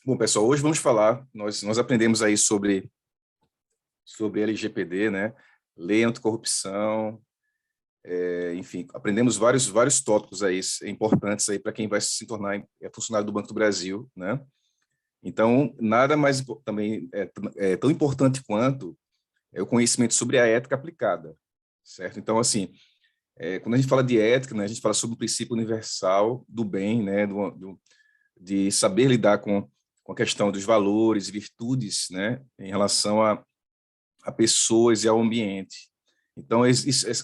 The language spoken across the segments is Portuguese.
Bom, pessoal, hoje vamos falar, nós aprendemos aí sobre LGPD, né? Lei anticorrupção, enfim, aprendemos vários tópicos aí importantes aí para quem vai se tornar funcionário do Banco do Brasil, né? Então, nada mais também é tão importante quanto o conhecimento sobre a ética aplicada, certo? Então, assim, quando a gente fala de ética, né, a gente fala sobre o princípio universal do bem, né? De saber lidar com a questão dos valores e virtudes, né, em relação a pessoas e ao ambiente. Então,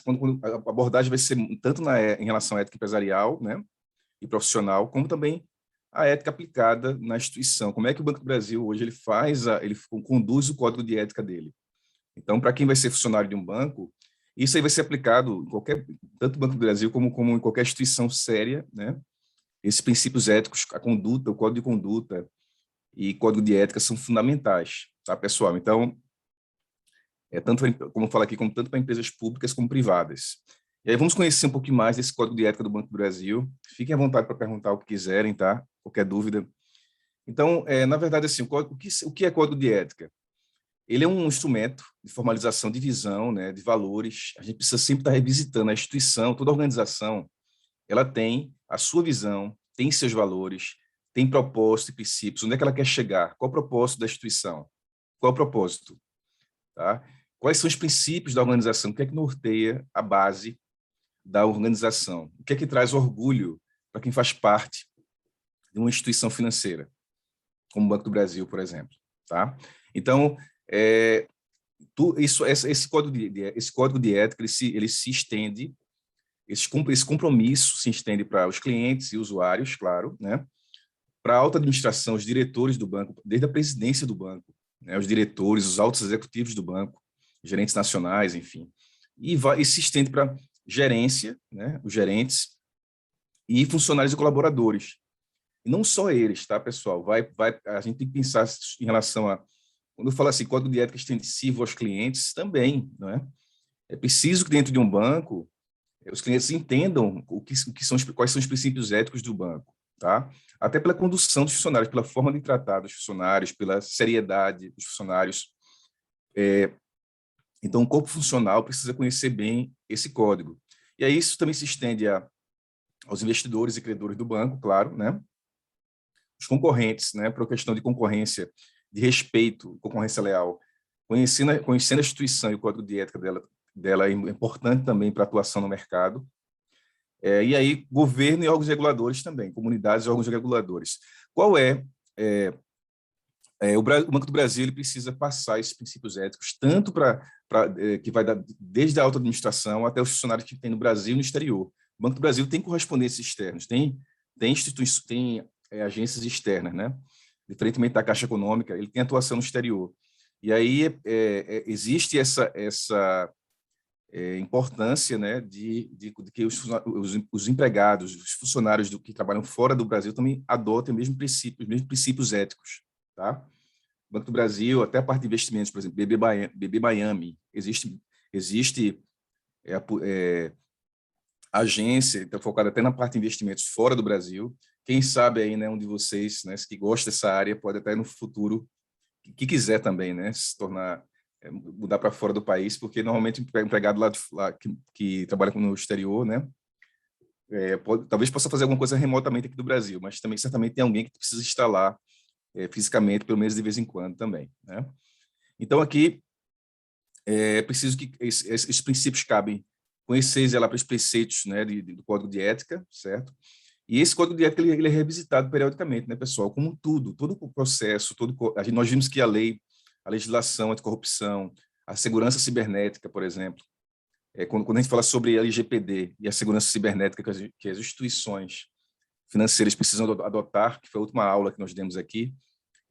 quando a abordagem vai ser tanto em relação à ética empresarial, né, e profissional, como também a ética aplicada na instituição. Como é que o Banco do Brasil hoje ele conduz o código de ética dele? Então, para quem vai ser funcionário de um banco, isso aí vai ser aplicado em tanto no Banco do Brasil como em qualquer instituição séria, né? Esses princípios éticos, a conduta, o código de conduta e código de ética são fundamentais, tá, pessoal? Então, tanto, como eu falo aqui, como tanto para empresas públicas como privadas. E aí vamos conhecer um pouquinho mais desse código de ética do Banco do Brasil. Fiquem à vontade para perguntar o que quiserem, tá? Qualquer dúvida. Então, na verdade, assim, o que é código de ética? Ele é um instrumento de formalização de visão, né, de valores. A gente precisa sempre estar revisitando a instituição, toda organização, ela tem a sua visão, tem seus valores, tem propósito e princípios. Onde é que ela quer chegar? Qual o propósito da instituição? Qual o propósito? Tá? Quais são os princípios da organização? O que é que norteia a base da organização? O que é que traz orgulho para quem faz parte de uma instituição financeira, como o Banco do Brasil, por exemplo? Tá? Então, esse código de ética ele se estende, esse compromisso se estende para os clientes e usuários, claro, né? Para a alta administração, os diretores do banco, desde a presidência do banco, né? Os diretores, os altos executivos do banco, gerentes nacionais, enfim. E se estende para gerência, né? Os gerentes e funcionários e colaboradores. E não só eles, tá, pessoal? A gente tem que pensar em relação a, quando eu falo assim, código de ética extensivo aos clientes, também, não é? É preciso que dentro de um banco os clientes entendam quais são os princípios éticos do banco, tá? Até pela condução dos funcionários, pela forma de tratar dos funcionários, pela seriedade dos funcionários. Então, o corpo funcional precisa conhecer bem esse código. E aí isso também se estende aos investidores e credores do banco, claro, né? Os concorrentes, né? Por questão de concorrência, de respeito, concorrência leal. Conhecendo a instituição e o código de ética dela é importante também para a atuação no mercado. E aí, governo e órgãos reguladores também, comunidades e órgãos reguladores. Qual o Banco do Brasil ele precisa passar esses princípios éticos, tanto que vai desde a alta administração até os funcionários que tem no Brasil e no exterior. O Banco do Brasil tem correspondentes externos, tem instituições, tem agências externas, né? Diferentemente da Caixa Econômica, ele tem atuação no exterior. E aí existe essa importância, né, de que os empregados, os funcionários que trabalham fora do Brasil também adotem os mesmos princípios éticos, tá? O Banco do Brasil, até a parte de investimentos, por exemplo, BB Miami, existe agência então, focada até na parte de investimentos fora do Brasil. Quem sabe aí, né, um de vocês, né, que gosta dessa área, pode até no futuro, que quiser também, né, se tornar mudar para fora do país, porque normalmente o empregado lá que trabalha no exterior, né, talvez possa fazer alguma coisa remotamente aqui do Brasil, mas também certamente tem alguém que precisa estar lá fisicamente, pelo menos de vez em quando também, né? Então aqui é preciso que esses princípios cabem conhecer lá para os preceitos, né, do Código de Ética, certo? E esse Código de Ética ele é revisitado periodicamente, né, pessoal? Como todo o processo, nós vimos que a legislação anticorrupção, a segurança cibernética, por exemplo, quando a gente fala sobre LGPD e a segurança cibernética que as instituições financeiras precisam adotar, que foi a última aula que nós demos aqui,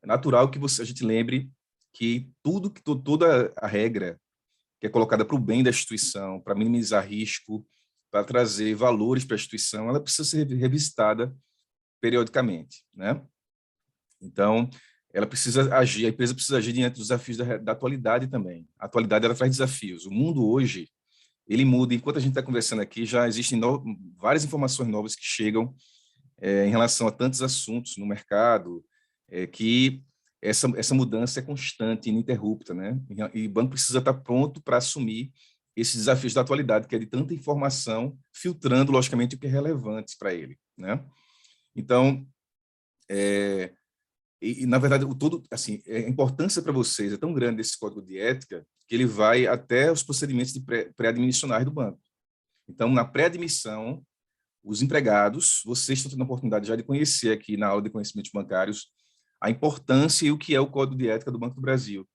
é natural que a gente lembre que toda a regra que é colocada para o bem da instituição, para minimizar risco, para trazer valores para a instituição, ela precisa ser revisitada periodicamente, né? Então, ela precisa agir, a empresa precisa agir diante dos desafios da atualidade também. A atualidade, ela traz desafios. O mundo hoje, ele muda. Enquanto a gente está conversando aqui, já existem várias informações novas que chegam em relação a tantos assuntos no mercado, é que essa mudança é constante, ininterrupta, né? E o banco precisa estar pronto para assumir esses desafios da atualidade, que é de tanta informação, filtrando, logicamente, o que é relevante para ele, né? Então, na verdade, assim, a importância para vocês é tão grande desse código de ética que ele vai até os procedimentos de pré-admissionais do banco. Então, na pré-admissão, os empregados, vocês estão tendo a oportunidade já de conhecer aqui na aula de conhecimentos bancários a importância e o que é o Código de Ética do Banco do Brasil,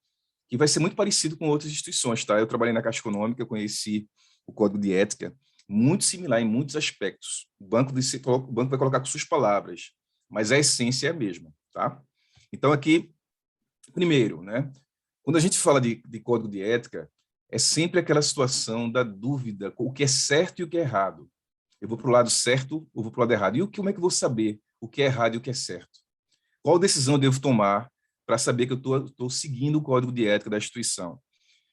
que vai ser muito parecido com outras instituições, tá? Eu trabalhei na Caixa Econômica, eu conheci o Código de Ética, muito similar em muitos aspectos. O banco vai colocar com suas palavras, mas a essência é a mesma, tá? Então, aqui, primeiro, né? Quando a gente fala de Código de Ética, é sempre aquela situação da dúvida, o que é certo e o que é errado. Eu vou para o lado certo ou vou para o lado errado? E como é que eu vou saber o que é errado e o que é certo? Qual decisão eu devo tomar para saber que eu estou seguindo o código de ética da instituição?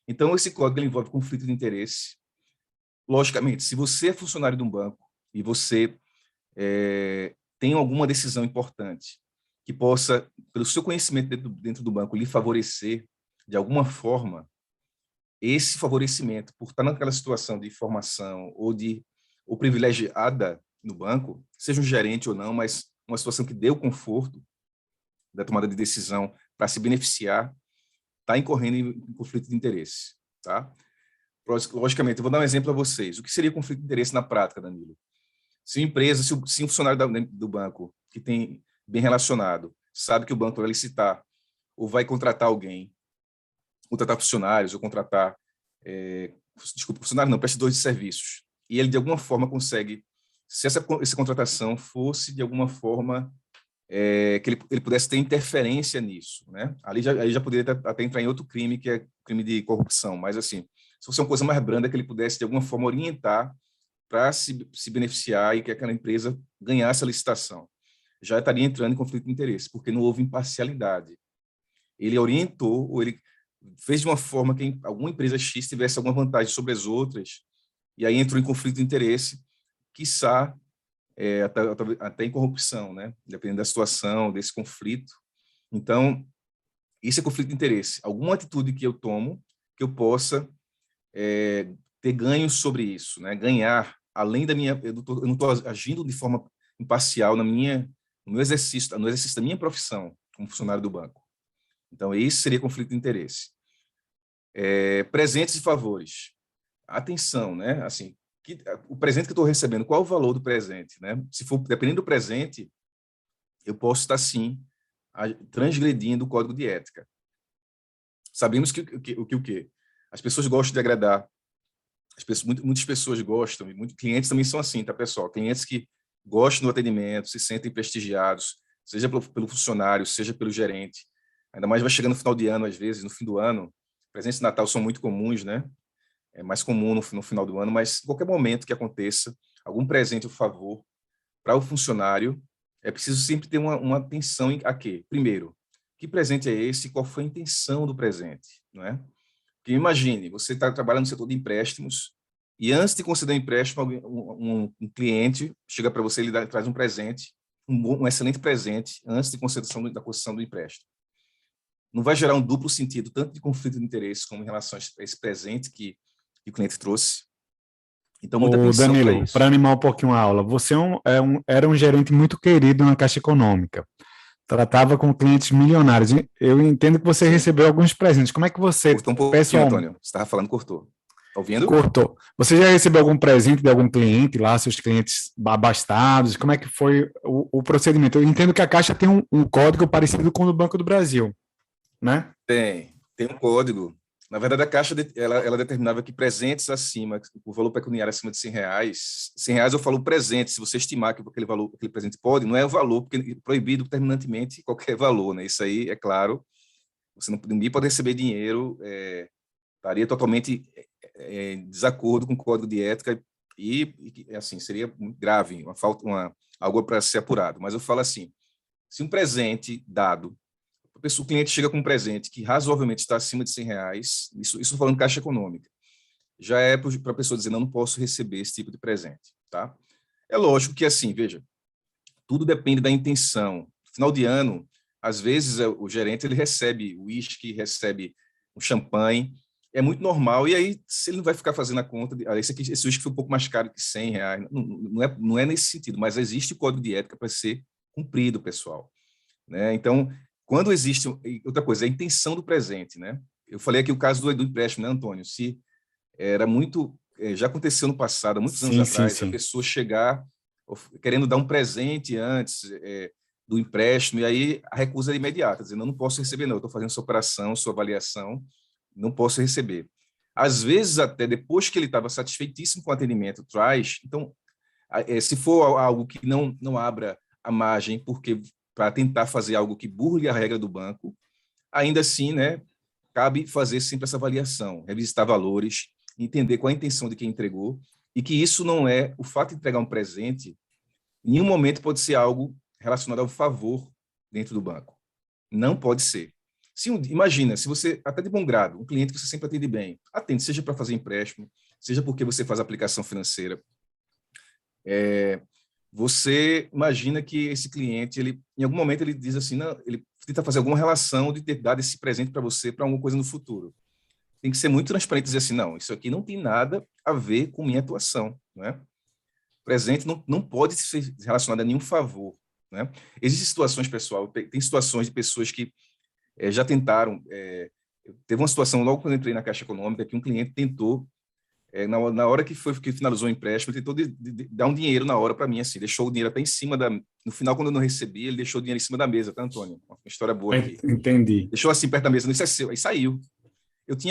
Então, esse código ele envolve conflito de interesse. Logicamente, se você é funcionário de um banco e você tem alguma decisão importante que possa, pelo seu conhecimento dentro do banco, lhe favorecer de alguma forma, esse favorecimento, por estar naquela situação de formação ou privilegiada no banco, seja um gerente ou não, mas uma situação que dê o conforto da tomada de decisão para se beneficiar, está incorrendo em conflito de interesse, tá? Logicamente, eu vou dar um exemplo a vocês. O que seria conflito de interesse na prática, Danilo? Se uma empresa, se um funcionário do banco que tem bem relacionado, sabe que o banco vai licitar ou vai contratar alguém, contratar funcionários ou contratar, funcionário não, prestadores de serviços, e ele de alguma forma consegue, se essa contratação fosse de alguma forma que ele pudesse ter interferência nisso, né? Aí já poderia até entrar em outro crime, que é crime de corrupção, mas assim, se fosse uma coisa mais branda, que ele pudesse de alguma forma orientar para se beneficiar e que aquela empresa ganhasse a licitação, já estaria entrando em conflito de interesse, porque não houve imparcialidade. Ele orientou, ou ele fez de uma forma que alguma empresa X tivesse alguma vantagem sobre as outras, e aí entrou em conflito de interesse, quiçá até em corrupção, né? Dependendo da situação, desse conflito. Então, isso é conflito de interesse. Alguma atitude que eu tomo que eu possa ter ganhos sobre isso, né? Ganhar, além da minha... Eu não estou agindo de forma imparcial no meu exercício, no exercício da minha profissão como funcionário do banco. Então, isso seria conflito de interesse. Presentes e favores. Atenção, né? Assim, o presente que eu estou recebendo, qual o valor do presente, né? Se for dependendo do presente, eu posso estar sim transgredindo o código de ética. Sabemos que o quê? As pessoas gostam de agradar. Muitas pessoas gostam, e muitos clientes também são assim, tá, pessoal? Clientes que gostam do atendimento, se sentem prestigiados, seja pelo funcionário, seja pelo gerente. Ainda mais vai chegando no final de ano, às vezes, no fim do ano. Presentes de Natal são muito comuns, né? É mais comum no final do ano, mas em qualquer momento que aconteça, algum presente, por favor, para o funcionário, é preciso sempre ter uma atenção a quê? Primeiro, que presente é esse e qual foi a intenção do presente, não é? Porque imagine, você está trabalhando no setor de empréstimos e antes de conceder um empréstimo, um cliente chega para você, ele traz um presente, um excelente presente, antes de da concessão do empréstimo. Não vai gerar um duplo sentido, tanto de conflito de interesse como em relação a esse presente que o cliente trouxe. Então, muita Ô atenção para Danilo, isso. para animar um pouquinho a aula, você era um gerente muito querido na Caixa Econômica, tratava com clientes milionários. Eu entendo que você Sim. recebeu alguns presentes. Como é que você, Cortou um pouquinho, pessoal, Antônio. Você estava falando, cortou. Está ouvindo? cortou? Você já recebeu algum presente de algum cliente lá, seus clientes abastados? Como é que foi o procedimento? Eu entendo que a Caixa tem um código parecido com o do Banco do Brasil, né? Tem um código. Na verdade, a Caixa ela determinava que presentes acima, o valor pecuniário acima de R$ 100 eu falo presente, se você estimar que aquele presente pode, não é o valor, porque é proibido terminantemente qualquer valor, né? Isso aí, é claro, ninguém pode receber dinheiro, estaria totalmente em desacordo com o código de ética assim, seria muito grave, algo para ser apurado. Mas eu falo assim, se um presente dado, o cliente chega com um presente que razoavelmente está acima de R$ 100, isso falando Caixa Econômica, já é para a pessoa dizer, não posso receber esse tipo de presente, tá? É lógico que assim, veja, tudo depende da intenção. Final de ano, Às vezes, o gerente ele recebe uísque, recebe um champanhe, é muito normal, e aí, se ele não vai ficar fazendo a conta, esse uísque foi um pouco mais caro que R$ 100, não é nesse sentido, mas existe o código de ética para ser cumprido, pessoal. Né? Então, quando existe... Outra coisa, a intenção do presente. Né? Eu falei aqui o caso do empréstimo, né, Antônio? Se era muito... Já aconteceu no passado, há muitos anos atrás, a pessoa chegar querendo dar um presente antes do empréstimo, e aí a recusa é imediata, dizendo, eu não posso receber, não, eu estou fazendo sua operação, sua avaliação, não posso receber. Às vezes, até depois que ele estava satisfeitíssimo com o atendimento, traz. Então, se for algo que não abra a margem para tentar fazer algo que burle a regra do banco, ainda assim, né, cabe fazer sempre essa avaliação, revisitar valores, entender qual a intenção de quem entregou, e que isso não é, o fato de entregar um presente, em nenhum momento pode ser algo relacionado ao favor dentro do banco. Não pode ser. Imagina, se você, até de bom grado, um cliente que você sempre atende bem, atende, seja para fazer empréstimo, seja porque você faz aplicação financeira, você imagina que esse cliente, ele, em algum momento, ele diz assim, não, ele tenta fazer alguma relação de ter dado esse presente para você para alguma coisa no futuro. Tem que ser muito transparente e dizer assim, não, isso aqui não tem nada a ver com minha atuação. Né? Presente não pode ser relacionado a nenhum favor. Né? Existem situações, pessoal, tem situações de pessoas que já tentaram... teve uma situação, logo quando eu entrei na Caixa Econômica, que um cliente tentou, na hora que finalizou o empréstimo, ele tentou dar um dinheiro na hora para mim, assim, deixou o dinheiro até em cima no final, quando eu não recebi, ele deixou o dinheiro em cima da mesa, tá, Antônio? Uma história boa aqui. Entendi. Deixou assim perto da mesa, não, isso é seu, aí saiu.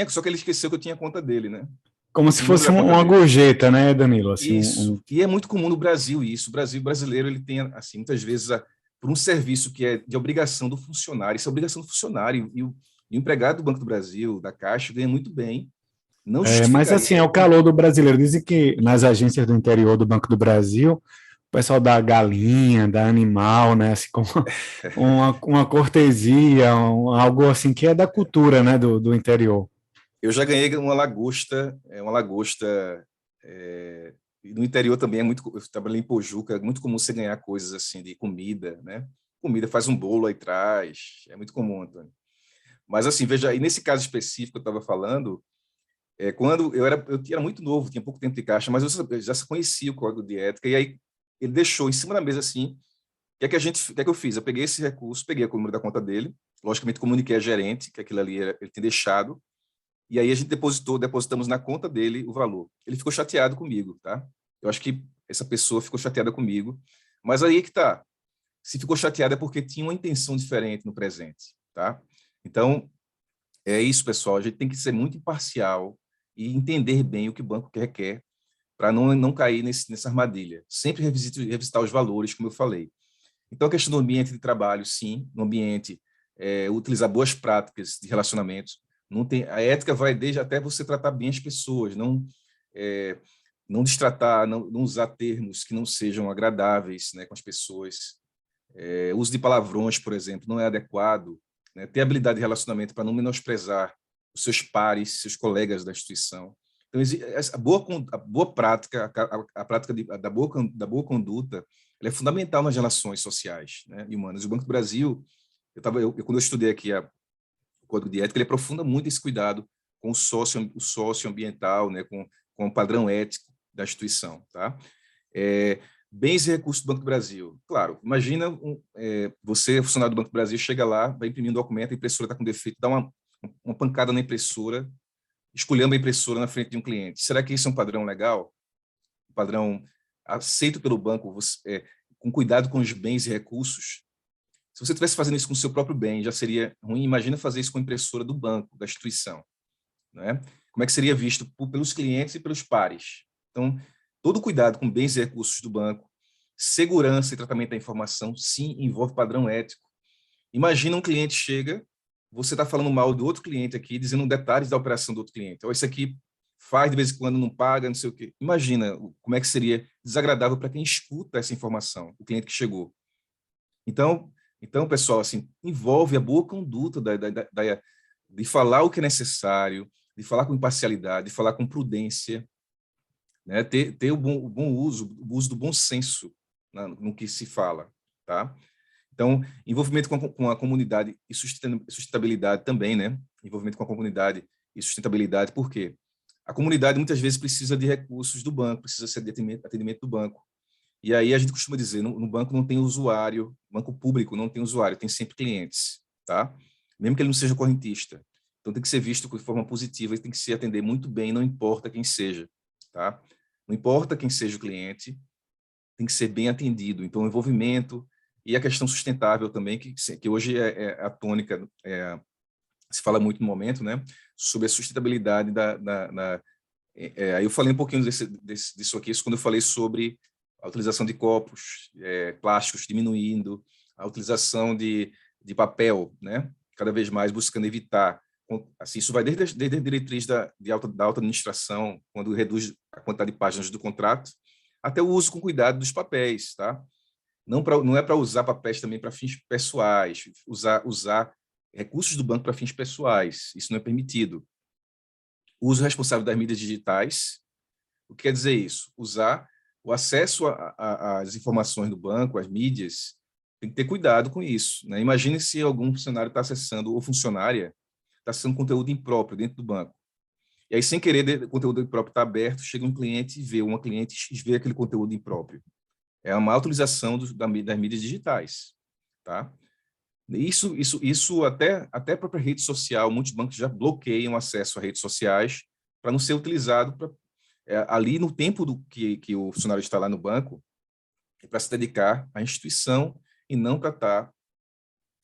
Só que ele esqueceu que eu tinha a conta dele, né? Como se fosse uma gorjeta, né, Danilo? Assim, isso. E é muito comum no Brasil isso. O brasileiro, ele tem, assim, muitas vezes, por um serviço que é de obrigação do funcionário, isso é obrigação do funcionário, e o empregado do Banco do Brasil, da Caixa, ganha muito bem. Não mas assim, é o calor do brasileiro. Dizem que nas agências do interior do Banco do Brasil, o pessoal dá galinha, dá animal, né? Assim, como uma cortesia, algo assim que é da cultura, né, do interior. Eu já ganhei uma lagosta, e no interior também eu trabalhei em Pojuca, é muito comum você ganhar coisas assim de comida, né? Comida, faz um bolo aí traz, é muito comum, Antônio. Mas assim, veja, e nesse caso específico que eu estava falando, quando eu era muito novo, tinha pouco tempo de caixa, mas eu já conhecia o código de ética, e aí ele deixou em cima da mesa assim, o que é que eu fiz? Eu peguei esse recurso, peguei o número da conta dele, logicamente comuniquei a gerente que aquilo ali ele tinha deixado, e aí a gente depositamos na conta dele o valor. Ele ficou chateado comigo, tá? Eu acho que essa pessoa ficou chateada comigo, mas aí é que tá. Se ficou chateada é porque tinha uma intenção diferente no presente, tá? Então, é isso, pessoal. A gente tem que ser muito imparcial e entender bem o que o banco requer para não cair nessa armadilha. Sempre revisitar os valores, como eu falei. Então, a questão do ambiente de trabalho, sim, no ambiente, utilizar boas práticas de relacionamento. A ética vai desde até você tratar bem as pessoas, não destratar, não usar termos que não sejam agradáveis, né, com as pessoas. Uso de palavrões, por exemplo, não é adequado. Né, ter habilidade de relacionamento para não menosprezar os seus pares, seus colegas da instituição. Então, a boa prática, a prática da boa conduta, ela é fundamental nas relações sociais, né, e humanas. O Banco do Brasil, quando eu estudei aqui o Código de Ética, ele aprofunda muito esse cuidado com o socioambiental, né, com o padrão ético da instituição. Tá? Bens e recursos do Banco do Brasil. Claro, imagina você, funcionário do Banco do Brasil, chega lá, vai imprimir um documento, a impressora está com defeito, dá uma pancada na impressora, esculhamba a impressora na frente de um cliente. Será que isso é um padrão legal? Um padrão aceito pelo banco, com cuidado com os bens e recursos? Se você estivesse fazendo isso com o seu próprio bem, já seria ruim. Imagina fazer isso com a impressora do banco, da instituição. Né? Como é que seria visto pelos clientes e pelos pares? Então, todo cuidado com bens e recursos do banco, segurança e tratamento da informação, sim, envolve padrão ético. Imagina um cliente chega, você está falando mal do outro cliente aqui, dizendo detalhes da operação do outro cliente. Isso aqui faz de vez em quando, não paga, não sei o quê. Imagina como é que seria desagradável para quem escuta essa informação, o cliente que chegou. Então, pessoal, assim, envolve a boa conduta de falar o que é necessário, de falar com imparcialidade, de falar com prudência, né? Ter o bom uso, o uso do bom senso no que se fala, tá? Então, envolvimento com a comunidade e sustentabilidade também, né? Envolvimento com a comunidade e sustentabilidade, por quê? A comunidade muitas vezes precisa de recursos do banco, precisa ser de atendimento do banco. E aí a gente costuma dizer, no banco não tem usuário, banco público não tem usuário, tem sempre clientes, tá? Mesmo que ele não seja correntista. Então tem que ser visto de forma positiva, e tem que se atender muito bem, não importa quem seja, tá? Não importa quem seja o cliente, tem que ser bem atendido. Então o envolvimento e a questão sustentável também, que hoje é a tônica, se fala muito no momento, né? Sobre a sustentabilidade aí eu falei um pouquinho disso aqui, quando eu falei sobre a utilização de copos plásticos diminuindo, a utilização de papel, né? Cada vez mais buscando evitar. Assim, isso vai desde a diretriz da alta administração, quando reduz a quantidade de páginas do contrato, até o uso com cuidado dos papéis, tá? Não é para usar papéis também para fins pessoais, usar recursos do banco para fins pessoais, isso não é permitido. Uso responsável das mídias digitais, o que quer dizer isso? Usar o acesso às informações do banco, às mídias, tem que ter cuidado com isso, né? Imagine se algum funcionário está acessando, ou funcionária, está acessando conteúdo impróprio dentro do banco. E aí, sem querer, o conteúdo impróprio está aberto, chega um cliente e vê, uma cliente e vê aquele conteúdo impróprio. É uma utilização das mídias digitais, tá? Isso até a própria rede social, muitos bancos já bloqueiam acesso a redes sociais para não ser utilizado ali no tempo que o funcionário está lá no banco, para se dedicar à instituição e não para estar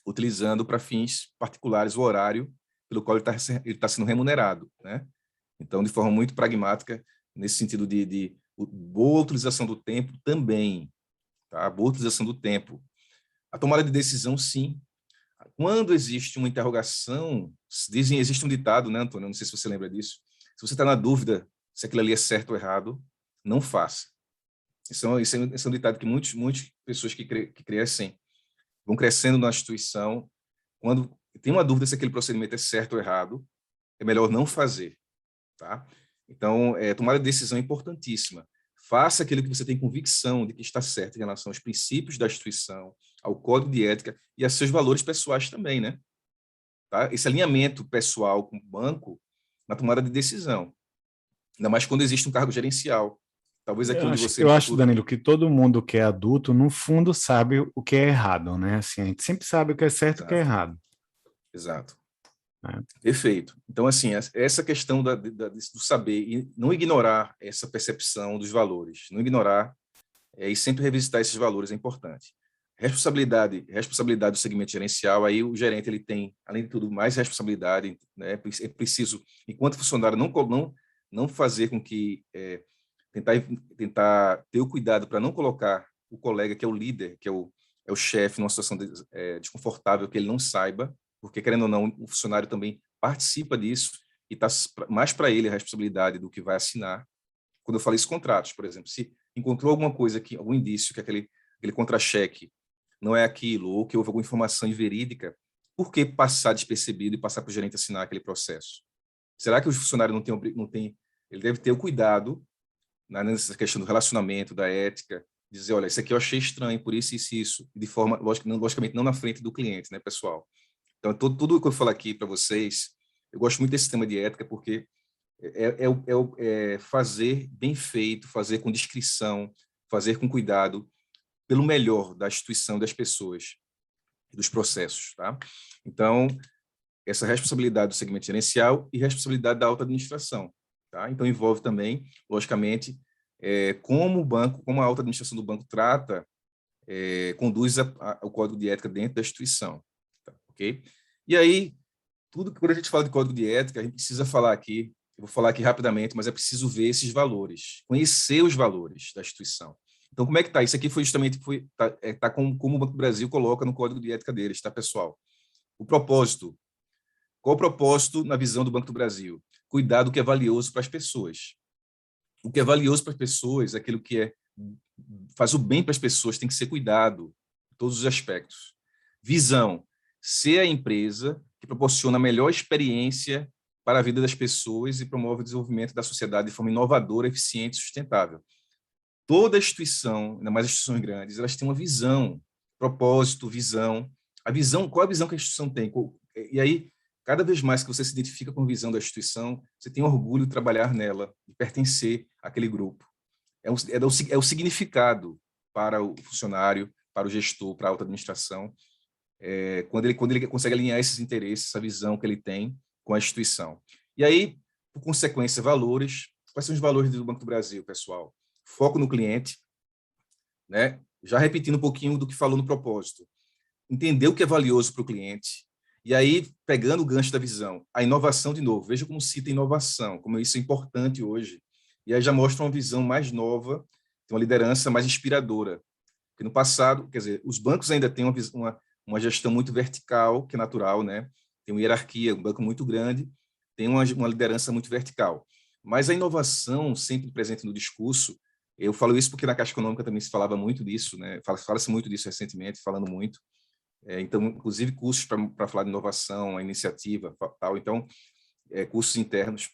utilizando para fins particulares o horário pelo qual ele tá sendo remunerado, né? Então, de forma muito pragmática, nesse sentido de boa utilização do tempo também, tá? Boa utilização do tempo. A tomada de decisão, sim. Quando existe uma interrogação, existe um ditado, né, Antônio? Não sei se você lembra disso. Se você está na dúvida se aquilo ali é certo ou errado, não faça. Isso é um ditado que muitas pessoas que crescem, vão crescendo na instituição, quando tem uma dúvida se aquele procedimento é certo ou errado, é melhor não fazer, tá? Então, tomada de decisão é importantíssima. Faça aquilo que você tem convicção de que está certo em relação aos princípios da instituição, ao código de ética e a seus valores pessoais também, né? Tá? Esse alinhamento pessoal com o banco na tomada de decisão, ainda mais quando existe um cargo gerencial. Talvez aqui onde você no Eu acho, futuro... Danilo, que todo mundo que é adulto, no fundo, sabe o que é errado, né? Assim, a gente sempre sabe o que é certo e o que é Exato, errado. exato. Né? Perfeito. Então, assim, essa questão do saber e não ignorar essa percepção dos valores, não ignorar e sempre revisitar esses valores é importante. Responsabilidade do segmento gerencial, aí o gerente ele tem, além de tudo, mais responsabilidade, né? É preciso, enquanto funcionário, não fazer com que tentar ter o cuidado para não colocar o colega que é o líder, que é o chefe, numa situação desconfortável que ele não saiba, porque querendo ou não, o funcionário também participa disso e está mais para ele a responsabilidade do que vai assinar. Quando eu falei isso, contratos, por exemplo, se encontrou alguma coisa, algum indício que aquele contra-cheque não é aquilo, ou que houve alguma informação inverídica, por que passar despercebido e passar para o gerente assinar aquele processo? Será que o funcionário não tem ele deve ter o cuidado, né, nessa questão do relacionamento, da ética, dizer, olha, isso aqui eu achei estranho, por isso, isso, isso, de forma, logicamente, não na frente do cliente, né, pessoal? Então, tudo o que eu falo aqui para vocês, eu gosto muito desse tema de ética, porque é fazer bem feito, fazer com discrição, fazer com cuidado, pelo melhor da instituição, das pessoas, dos processos, tá? Então, essa responsabilidade do segmento gerencial e responsabilidade da alta administração, tá? Então, envolve também, logicamente, como o banco, como a alta administração do banco trata, conduz o código de ética dentro da instituição, tá? Ok? E aí, quando a gente fala de código de ética, a gente precisa falar aqui, eu vou falar aqui rapidamente, mas é preciso ver esses valores, conhecer os valores da instituição. Então, como é que está? Isso aqui foi justamente como o Banco do Brasil coloca no código de ética deles, tá, pessoal? O propósito. Qual o propósito na visão do Banco do Brasil? Cuidar do que é valioso para as pessoas. O que é valioso para as pessoas, aquilo que faz o bem para as pessoas, tem que ser cuidado em todos os aspectos. Visão. Ser a empresa que proporciona a melhor experiência para a vida das pessoas e promove o desenvolvimento da sociedade de forma inovadora, eficiente e sustentável. Toda instituição, ainda mais instituições grandes, elas têm uma visão propósito, visão. A visão, qual é a visão que a instituição tem? E aí, cada vez mais que você se identifica com a visão da instituição, você tem orgulho de trabalhar nela, de pertencer àquele grupo. É o significado para o funcionário, para o gestor, para a alta administração, quando ele consegue alinhar esses interesses, essa visão que ele tem com a instituição. E aí, por consequência, valores. Quais são os valores do Banco do Brasil, pessoal? Foco no cliente, né? Já repetindo um pouquinho do que falou no propósito. Entender o que é valioso para o cliente. E aí, pegando o gancho da visão, a inovação de novo. Veja como cita inovação, como isso é importante hoje. E aí já mostra uma visão mais nova, uma liderança mais inspiradora. Porque no passado, quer dizer, os bancos ainda têm uma gestão muito vertical, que é natural, né? Tem uma hierarquia, um banco muito grande, tem uma liderança muito vertical. Mas a inovação, sempre presente no discurso, eu falo isso porque na Caixa Econômica também se falava muito disso, né? Fala-se muito disso recentemente, falando muito. Então, inclusive, cursos para falar de inovação, a iniciativa, tal. Então, cursos internos.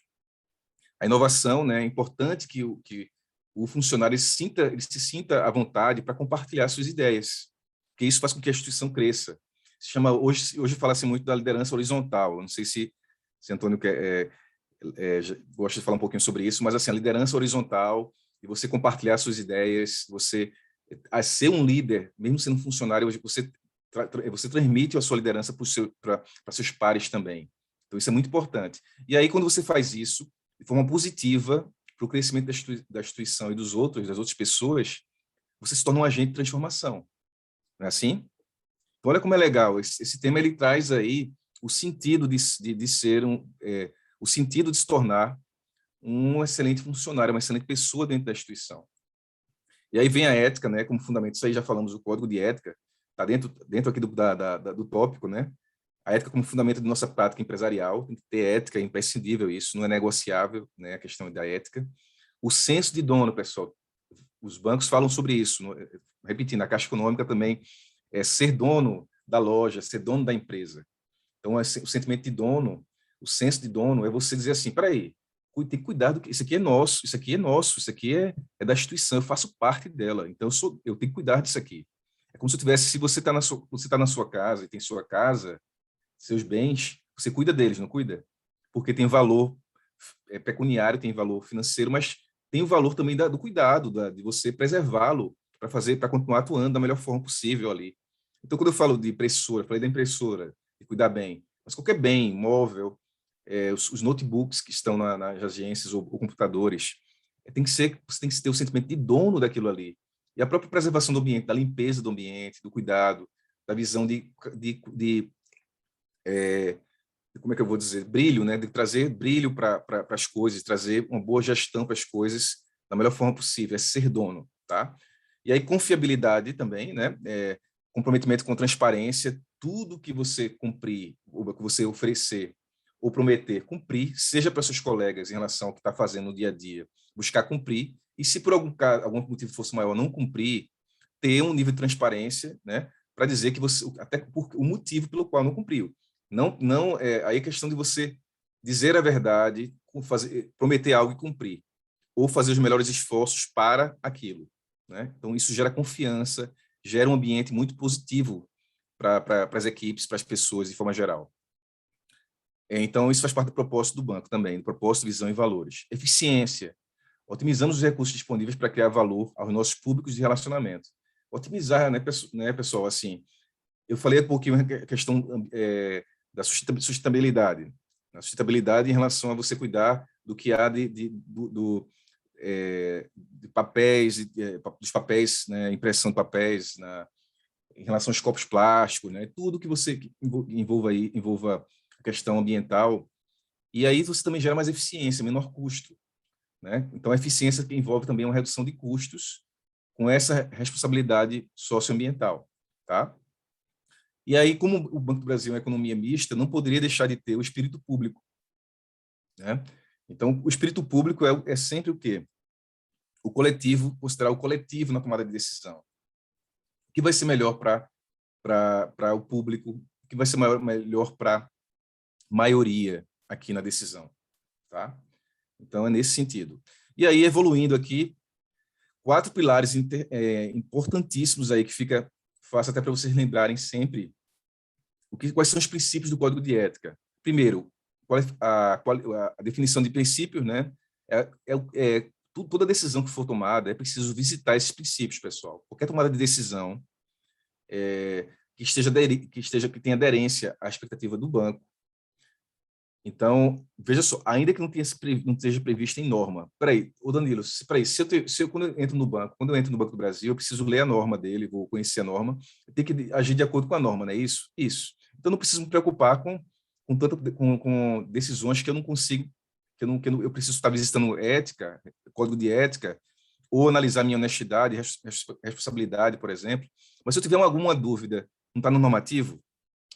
A inovação, né? É importante que o funcionário ele se sinta à vontade para compartilhar suas ideias, porque isso faz com que a instituição cresça. Hoje fala-se muito da liderança horizontal. Eu não sei se Antônio gosta de falar um pouquinho sobre isso, mas assim, a liderança horizontal, e você compartilhar suas ideias, você a ser um líder, mesmo sendo funcionário, você transmite a sua liderança para seus pares também. Então, isso é muito importante. E aí, quando você faz isso de forma positiva para o crescimento da instituição e das outras pessoas, você se torna um agente de transformação. Não é assim? Então, olha como é legal. Esse tema ele traz aí o sentido de ser o sentido de se tornar um excelente funcionário, uma excelente pessoa dentro da instituição. E aí vem a ética, né, como fundamento. Isso aí já falamos, o código de ética está dentro aqui do tópico, né? A ética como fundamento de nossa prática empresarial, tem que ter ética, é imprescindível isso, não é negociável, né, a questão da ética. O senso de dono, pessoal, os bancos falam sobre isso, repetindo, a Caixa Econômica também é ser dono da loja, ser dono da empresa. Então, o sentimento de dono, o senso de dono é você dizer assim, peraí, tem que cuidar do que isso aqui é nosso, isso aqui é nosso, isso aqui é da instituição, eu faço parte dela, então eu tenho que cuidar disso aqui. É como se eu tivesse, se você está na sua casa e tem sua casa, seus bens, você cuida deles, não cuida? Porque tem valor pecuniário, tem valor financeiro, mas tem o valor também do cuidado, de você preservá-lo para continuar atuando da melhor forma possível ali. Então, quando eu falo de impressora, falei da impressora, de cuidar bem, mas qualquer bem, móvel, os notebooks que estão nas agências ou computadores, você tem que ter o sentimento de dono daquilo ali. E a própria preservação do ambiente, da limpeza do ambiente, do cuidado, da visão como é que eu vou dizer, brilho, né? De trazer brilho para as coisas, trazer uma boa gestão para as coisas da melhor forma possível, é ser dono, tá? E aí confiabilidade também, né? Comprometimento com transparência, tudo que você cumprir, ou que você oferecer ou prometer cumprir, seja para seus colegas em relação ao que está fazendo no dia a dia, buscar cumprir, e se por algum motivo fosse maior não cumprir, ter um nível de transparência, né? Para dizer que você, até por o motivo pelo qual não cumpriu. Aí é questão de você dizer a verdade, prometer algo e cumprir, ou fazer os melhores esforços para aquilo, né? Então, isso gera confiança, gera um ambiente muito positivo para as equipes, para as pessoas, de forma geral. Então, isso faz parte do propósito do banco também, do propósito, visão e valores. Eficiência. Otimizamos os recursos disponíveis para criar valor aos nossos públicos de relacionamento. Otimizar, né, pessoal? Assim, eu falei um pouquinho a questão da sustentabilidade. A sustentabilidade em relação a você cuidar do que há de papéis, dos papéis, né, impressão de papéis, em relação aos copos plásticos, né, tudo que você envolva a questão ambiental. E aí você também gera mais eficiência, menor custo, né? Então, a eficiência envolve também uma redução de custos com essa responsabilidade socioambiental, tá? E aí, como o Banco do Brasil é uma economia mista, não poderia deixar de ter o espírito público, né? Então, o espírito público é sempre o quê? O coletivo, considerar o coletivo na tomada de decisão. O que vai ser melhor para o público? O que vai ser melhor para a maioria aqui na decisão, tá? Então, é nesse sentido. E aí, evoluindo aqui, 4 pilares importantíssimos aí que fica faço até para vocês lembrarem sempre quais são os princípios do Código de Ética. Primeiro, a definição de princípios, né? Toda decisão que for tomada, é preciso visitar esses princípios, pessoal. Qualquer tomada de decisão que tenha aderência à expectativa do banco. Então, veja só, ainda que não esteja previsto em norma. Peraí, Danilo, quando eu entro no Banco do Brasil, eu preciso ler a norma dele, vou conhecer a norma, eu tenho que agir de acordo com a norma, não é isso? Isso. Então, não preciso me preocupar com decisões que eu não consigo, eu preciso estar visitando ética, código de ética, ou analisar minha honestidade, responsabilidade, por exemplo. Mas se eu tiver alguma dúvida, não está no normativo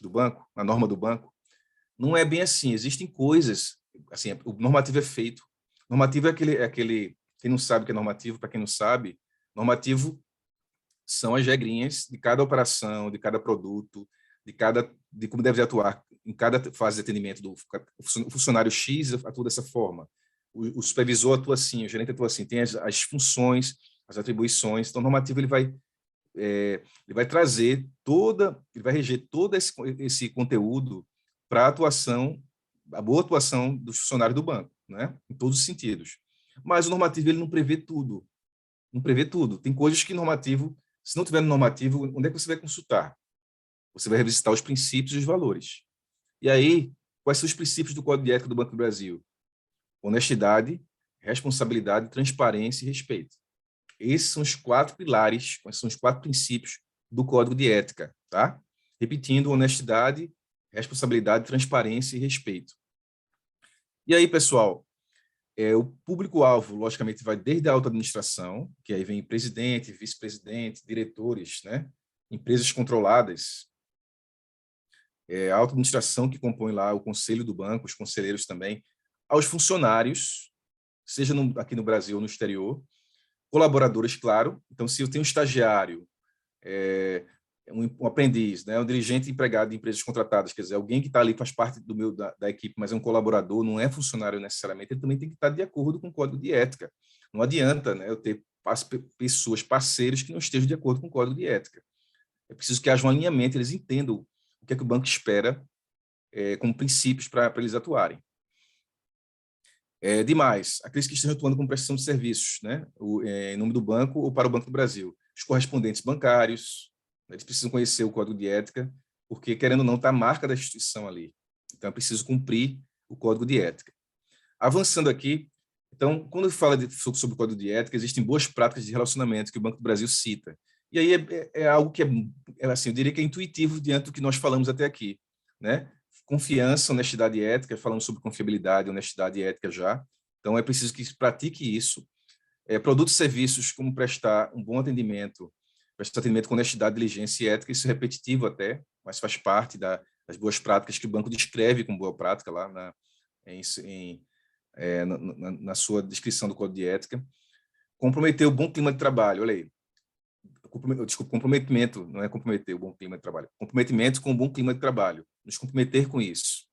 do banco, na norma do banco, não é bem assim. Existem coisas, assim, o normativo é feito. Normativo é aquele quem não sabe o que é normativo, para quem não sabe, normativo são as regrinhas de cada operação, de cada produto, de como deve atuar em cada fase de atendimento do funcionário X atua dessa forma. O supervisor atua assim, o gerente atua assim, tem as funções, as atribuições. Então, o normativo ele vai trazer ele vai reger todo esse conteúdo para a boa atuação dos funcionários do banco, né? Em todos os sentidos. Mas o normativo ele não prevê tudo. Não prevê tudo. Tem coisas que normativo, se não tiver no normativo, onde é que você vai consultar? Você vai revisitar os princípios e os valores. E aí, quais são os princípios do Código de Ética do Banco do Brasil? Honestidade, responsabilidade, transparência e respeito. Esses são os 4 pilares, são os 4 princípios do Código de Ética, tá? Repetindo, honestidade, responsabilidade, transparência e respeito. E aí, pessoal, o público-alvo, logicamente, vai desde a alta administração, que aí vem presidente, vice-presidente, diretores, né? Empresas controladas, a alta administração que compõe lá o conselho do banco, os conselheiros também, aos funcionários, seja aqui no Brasil ou no exterior, colaboradores, claro. Então, se eu tenho um estagiário, um aprendiz, né, um dirigente empregado de empresas contratadas, quer dizer, alguém que está ali faz parte da equipe, mas é um colaborador, não é funcionário necessariamente, ele também tem que estar de acordo com o Código de Ética. Não adianta, né, eu ter pessoas, parceiros que não estejam de acordo com o Código de Ética. É preciso que haja um alinhamento, eles entendam o que é que o banco espera como princípios para eles atuarem. Demais, aqueles que estejam atuando com prestação de serviços, né, em nome do banco ou para o Banco do Brasil. Os correspondentes bancários, eles precisam conhecer o Código de Ética, porque, querendo ou não, está a marca da instituição ali. Então, é preciso cumprir o Código de Ética. Avançando aqui, então, quando fala sobre o Código de Ética, existem boas práticas de relacionamento que o Banco do Brasil cita. E aí é algo que assim, eu diria que é intuitivo diante do que nós falamos até aqui, né? Confiança, honestidade e ética, falamos sobre confiabilidade, honestidade e ética já. Então, é preciso que pratique isso. Produtos e serviços, como prestar um bom atendimento, prestar atendimento com honestidade, diligência e ética, isso é repetitivo até, mas faz parte das boas práticas que o banco descreve como boa prática lá na sua descrição do Código de Ética. Comprometer o bom clima de trabalho, olha aí. Desculpa, comprometimento, não é comprometer o bom clima de trabalho. Comprometimento com o bom clima de trabalho. Nos comprometer com isso.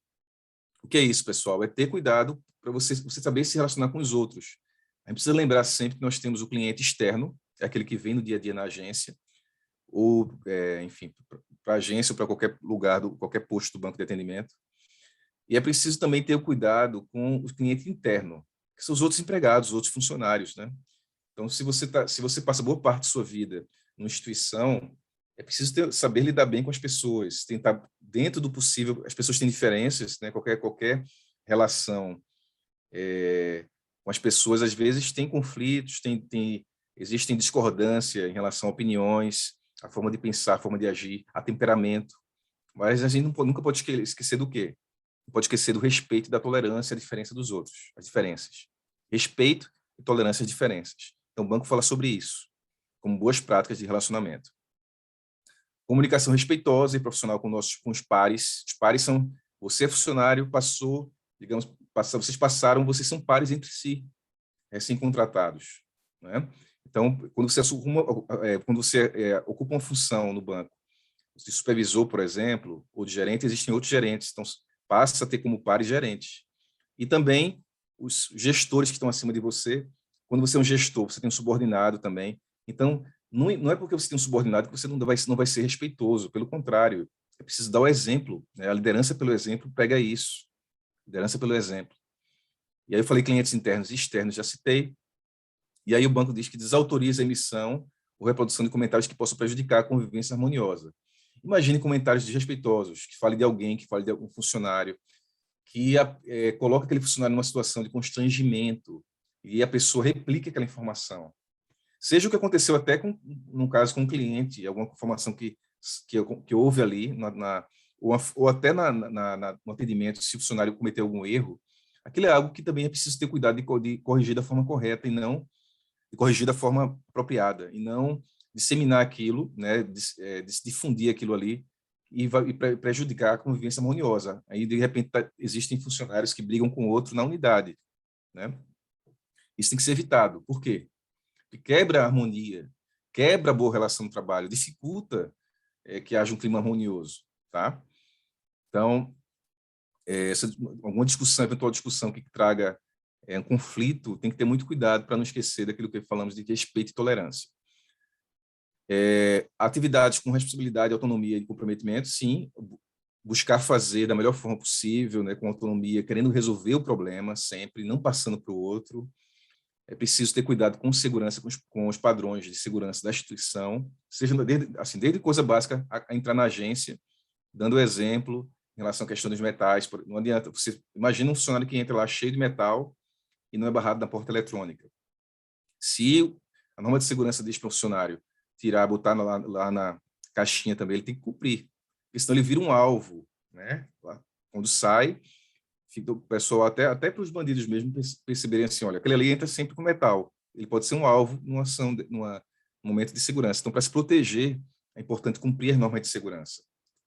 O que é isso, pessoal? É ter cuidado para você saber se relacionar com os outros. A gente precisa lembrar sempre que nós temos o cliente externo, é aquele que vem no dia a dia na agência, ou, enfim, para a agência ou para qualquer lugar, qualquer posto do banco de atendimento. E é preciso também ter o cuidado com o cliente interno, que são os outros empregados, os outros funcionários, né? Então, se você passa boa parte de sua vida numa instituição, é preciso saber lidar bem com as pessoas, tentar, dentro do possível, as pessoas têm diferenças, né? Qualquer relação com as pessoas, às vezes, tem conflitos, existem discordância em relação a opiniões, a forma de pensar, a forma de agir, a temperamento, mas a gente nunca pode esquecer do quê? Não pode esquecer do respeito e da tolerância à diferença dos outros, as diferenças. Respeito e tolerância às diferenças. Então, o banco fala sobre isso, como boas práticas de relacionamento. Comunicação respeitosa e profissional com os pares. Os pares são, você é funcionário, vocês são pares entre si, recém-contratados, né? Então, quando você ocupa uma função no banco, de supervisor, por exemplo, ou de gerente, existem outros gerentes, então passa a ter como pares gerentes. E também os gestores que estão acima de você. Quando você é um gestor, você tem um subordinado também. Então, não é porque você tem um subordinado que você não vai ser respeitoso, pelo contrário, é preciso dar o exemplo, né? A liderança pelo exemplo pega isso, liderança pelo exemplo. E aí eu falei clientes internos e externos, já citei, e aí o banco diz que desautoriza a emissão ou reprodução de comentários que possam prejudicar a convivência harmoniosa. Imagine comentários desrespeitosos, que fale de alguém, que fale de algum funcionário, que coloca aquele funcionário numa situação de constrangimento e a pessoa replica aquela informação. Seja o que aconteceu até no caso com um cliente, alguma informação que houve ali, ou até no atendimento, se o funcionário cometeu algum erro, aquilo é algo que também é preciso ter cuidado de corrigir da forma correta e não de corrigir da forma apropriada, e não disseminar aquilo, né, de difundir aquilo ali e prejudicar a convivência harmoniosa. Aí, de repente, existem funcionários que brigam com o outro na unidade, né? Isso tem que ser evitado. Por quê? Porque quebra a harmonia, quebra a boa relação no trabalho, dificulta que haja um clima harmonioso, tá? Então, alguma discussão, eventual discussão que traga um conflito, tem que ter muito cuidado para não esquecer daquilo que falamos de respeito e tolerância. Atividades com responsabilidade, autonomia e comprometimento, sim, buscar fazer da melhor forma possível, né, com autonomia, querendo resolver o problema sempre, não passando para o outro. É preciso ter cuidado com segurança, com os padrões de segurança da instituição, seja desde coisa básica a entrar na agência, dando exemplo em relação à questão dos metais. Não adianta, você imagina um funcionário que entra lá cheio de metal e não é barrado na porta eletrônica. Se a norma de segurança diz para o funcionário tirar, botar lá na caixinha também, ele tem que cumprir, porque senão ele vira um alvo, né? Quando sai, fica o pessoal, até para os bandidos mesmo perceberem assim, olha, aquele ali entra sempre com metal, ele pode ser um alvo num momento de segurança. Então, para se proteger, é importante cumprir as normas de segurança,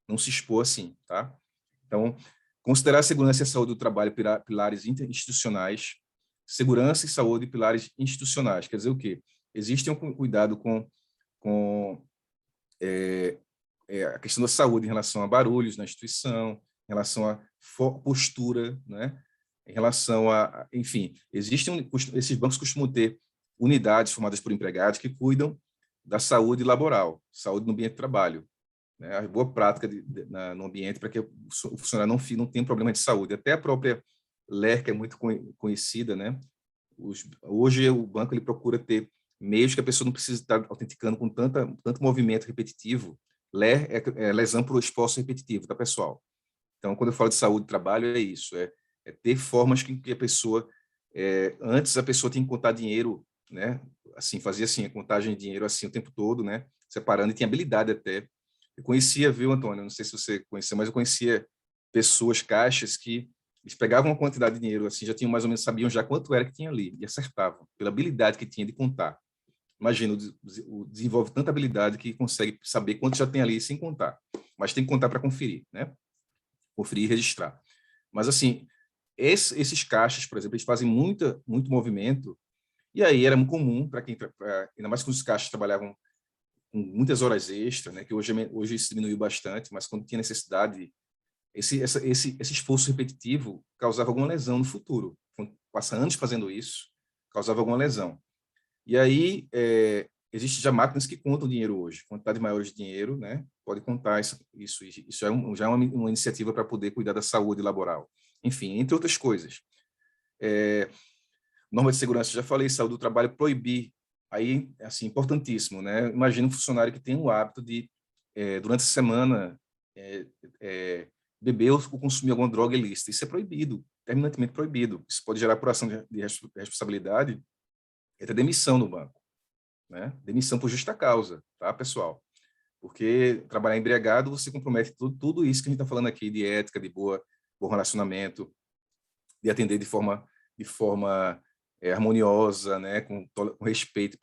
não se expor assim, tá? Então, considerar a segurança e a saúde do trabalho pilares institucionais, segurança e saúde pilares institucionais. Quer dizer o quê? Existe um cuidado com a questão da saúde em relação a barulhos na instituição, em relação a postura, né? Em relação enfim, esses bancos costumam ter unidades formadas por empregados que cuidam da saúde laboral, saúde no ambiente de trabalho, né? A boa prática no ambiente para que o funcionário não tenha problema de saúde. Até a própria LER, que é muito conhecida, né? Hoje o banco ele procura ter meios que a pessoa não precisa estar autenticando com tanto movimento repetitivo. LER é lesão por esforço repetitivo, tá, pessoal? Então, quando eu falo de saúde do trabalho, é isso, é ter formas que a pessoa, antes a pessoa tinha que contar dinheiro, né? Assim, fazia assim, a contagem de dinheiro assim o tempo todo, né? Separando, e tinha habilidade até. Eu conhecia, viu, Antônio? Não sei se você conhecia, mas eu conhecia pessoas, caixas, que eles pegavam uma quantidade de dinheiro, assim, já tinham mais ou menos, sabiam já quanto era que tinha ali, e acertavam, pela habilidade que tinha de contar. Imagina, desenvolve tanta habilidade que consegue saber quanto já tem ali sem contar, mas tem que contar para conferir, né? Conferir e registrar. Mas, assim, esses caixas, por exemplo, eles fazem muito movimento, e aí era muito comum para quem, ainda mais quando os caixas trabalhavam com muitas horas extras, né, que hoje isso diminuiu bastante, mas quando tinha necessidade, esse esforço repetitivo causava alguma lesão no futuro. Quando passa anos fazendo isso, causava alguma lesão. E aí, existem já máquinas que contam dinheiro hoje, quantidades maiores de dinheiro, né? Pode contar isso já é uma iniciativa para poder cuidar da saúde laboral. Enfim, entre outras coisas. Norma de segurança, já falei, saúde do trabalho, proibir. Aí, assim, importantíssimo, né? Imagina um funcionário que tem o hábito de, durante a semana, beber ou consumir alguma droga ilícita. Isso é proibido, terminantemente proibido. Isso pode gerar apuração de responsabilidade e até demissão no banco, né? Demissão por justa causa, tá, pessoal? Porque trabalhar embriagado, você compromete tudo isso que a gente está falando aqui, de ética, de bom relacionamento, de atender de forma harmoniosa, né, com respeito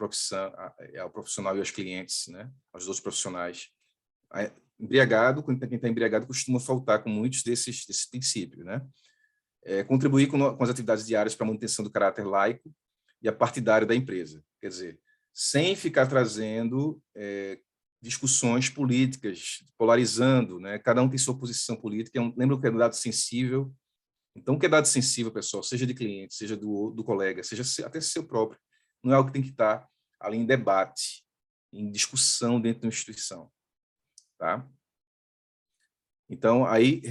ao profissional e aos clientes, né, aos outros profissionais. Embriagado, quem está embriagado costuma faltar com muitos desses princípios, né? Contribuir com as atividades diárias para a manutenção do caráter laico e apartidário da empresa. Quer dizer, sem ficar trazendo discussões políticas, polarizando, né? Cada um tem sua posição política. Lembra que é um dado sensível. Então, o que é dado sensível, pessoal, seja de cliente, seja do colega, seja até seu próprio, não é algo que tem que estar ali em debate. em discussão dentro da instituição, tá? Então, aí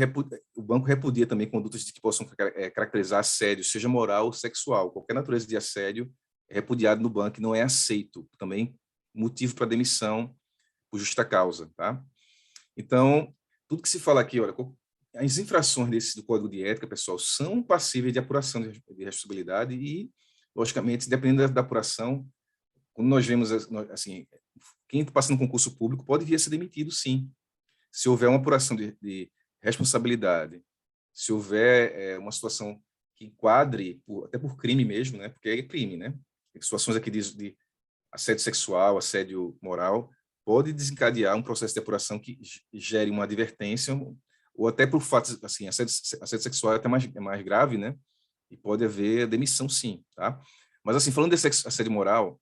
o banco repudia também condutas que possam caracterizar assédio, seja moral ou sexual. Qualquer natureza de assédio é repudiado no banco e não é aceito. Também motivo para demissão por justa causa, tá? Então, tudo que se fala aqui, olha, as infrações do Código de Ética, pessoal, são passíveis de apuração de responsabilidade e, logicamente, dependendo da apuração, quando nós vemos, assim, quem está passando no concurso público pode vir a ser demitido, sim. Se houver uma apuração de responsabilidade, se houver uma situação que enquadre, até por crime mesmo, né? Porque é crime, né? Tem situações aqui de assédio sexual, assédio moral, pode desencadear um processo de apuração que gere uma advertência, ou até por fato, assim, assédio sexual é até mais grave, né? E pode haver demissão, sim, tá? Mas, assim, falando desse assédio moral,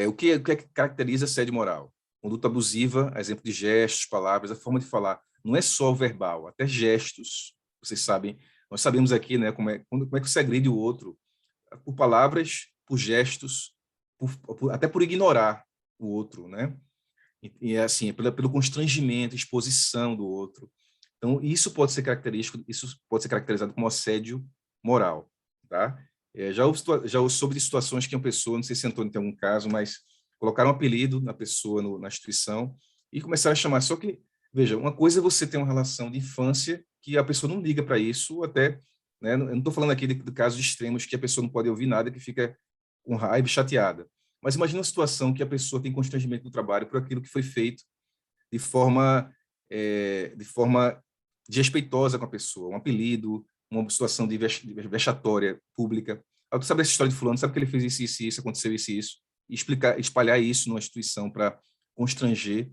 o que caracteriza assédio moral? Conduta abusiva, exemplo de gestos, palavras, a forma de falar. Não é só o verbal, até gestos. Vocês sabem, nós sabemos aqui, né, como é que você agride o outro, por palavras, por gestos, até por ignorar o outro, né? E assim, pelo constrangimento, exposição do outro. Então, isso pode ser caracterizado como assédio moral, tá? Já soube de situações que uma pessoa, não sei se Antônio tem algum caso, mas colocaram um apelido na pessoa, na instituição, e começaram a chamar. Só que, veja, uma coisa é você ter uma relação de infância que a pessoa não liga para isso, até, né, eu não estou falando aqui de casos extremos que a pessoa não pode ouvir nada, que fica com raiva e chateada. Mas imagina uma situação que a pessoa tem constrangimento no trabalho por aquilo que foi feito de forma desrespeitosa com a pessoa, um apelido, uma situação de vexatória pública. Tu sabe essa história de fulano, sabe que ele fez isso, aconteceu isso, e espalhar isso numa instituição para constranger,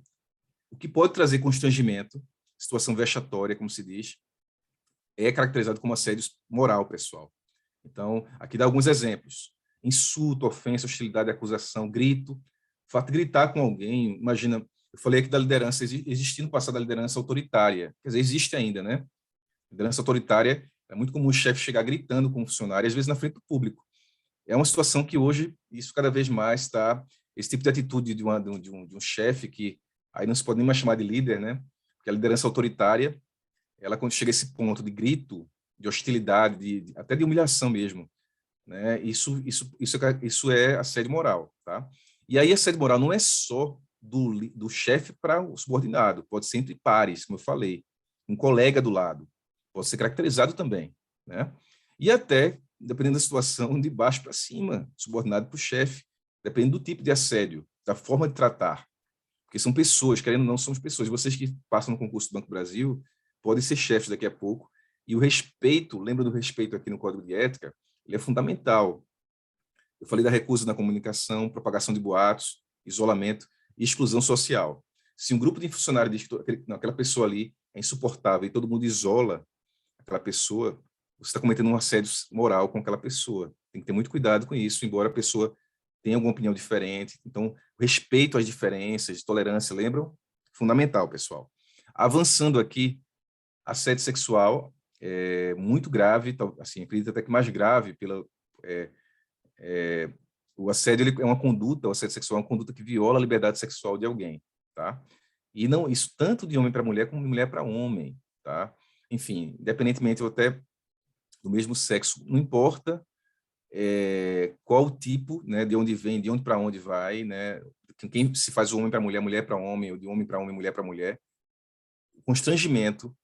o que pode trazer constrangimento, situação vexatória, como se diz, é caracterizado como assédio moral, pessoal. Então, aqui dá alguns exemplos. Insulto, ofensa, hostilidade, acusação, grito. O fato de gritar com alguém, imagina, eu falei aqui da liderança, existia no passado a liderança autoritária, quer dizer, existe ainda, né? Liderança autoritária, é muito comum o chefe chegar gritando com o funcionário, às vezes na frente do público. É uma situação que hoje, isso cada vez mais está, esse tipo de atitude de um chefe, que aí não se pode nem mais chamar de líder, né? Porque a liderança autoritária, ela quando chega a esse ponto de grito, de hostilidade, até de humilhação mesmo, né? Isso é assédio moral, tá? E aí assédio moral não é só do chefe para o subordinado, pode ser entre pares, como eu falei, um colega do lado, pode ser caracterizado também, né? E até, dependendo da situação, de baixo para cima, subordinado para o chefe, dependendo do tipo de assédio, da forma de tratar, porque são pessoas, querendo ou não, somos pessoas. Vocês que passam no concurso do Banco do Brasil podem ser chefes daqui a pouco, e o respeito, lembra do respeito aqui no Código de Ética, ele é fundamental. Eu falei da recusa na comunicação, propagação de boatos, isolamento e exclusão social. Se um grupo de funcionários diz que aquela pessoa ali é insuportável e todo mundo isola aquela pessoa, você está cometendo um assédio moral com aquela pessoa. Tem que ter muito cuidado com isso, embora a pessoa tenha alguma opinião diferente. Então, respeito às diferenças, tolerância, lembram? Fundamental, pessoal. Avançando aqui, assédio sexual é muito grave, assim, acredito até que mais grave pela o assédio ele é uma conduta, o assédio sexual é uma conduta que viola a liberdade sexual de alguém, tá? E não isso tanto de homem para mulher como de mulher para homem, tá? Enfim, independentemente ou até do mesmo sexo, não importa qual o tipo, né, de onde vem, de onde para onde vai, né? Quem se faz homem para mulher, mulher para homem, ou de homem para homem, mulher para mulher, o constrangimento,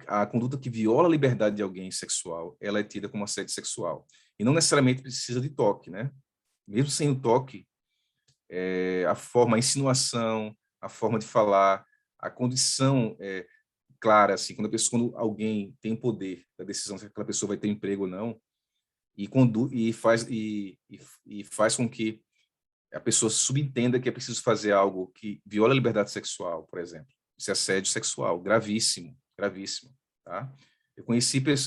a conduta que viola a liberdade de alguém sexual, ela é tida como assédio sexual. E não necessariamente precisa de toque, né? Mesmo sem o toque, a forma, a insinuação, a forma de falar, a condição clara, assim, quando alguém tem poder da decisão se aquela pessoa vai ter emprego ou não, e faz com que a pessoa subentenda que é preciso fazer algo que viola a liberdade sexual, por exemplo. Isso é assédio sexual, gravíssimo, gravíssimo, tá?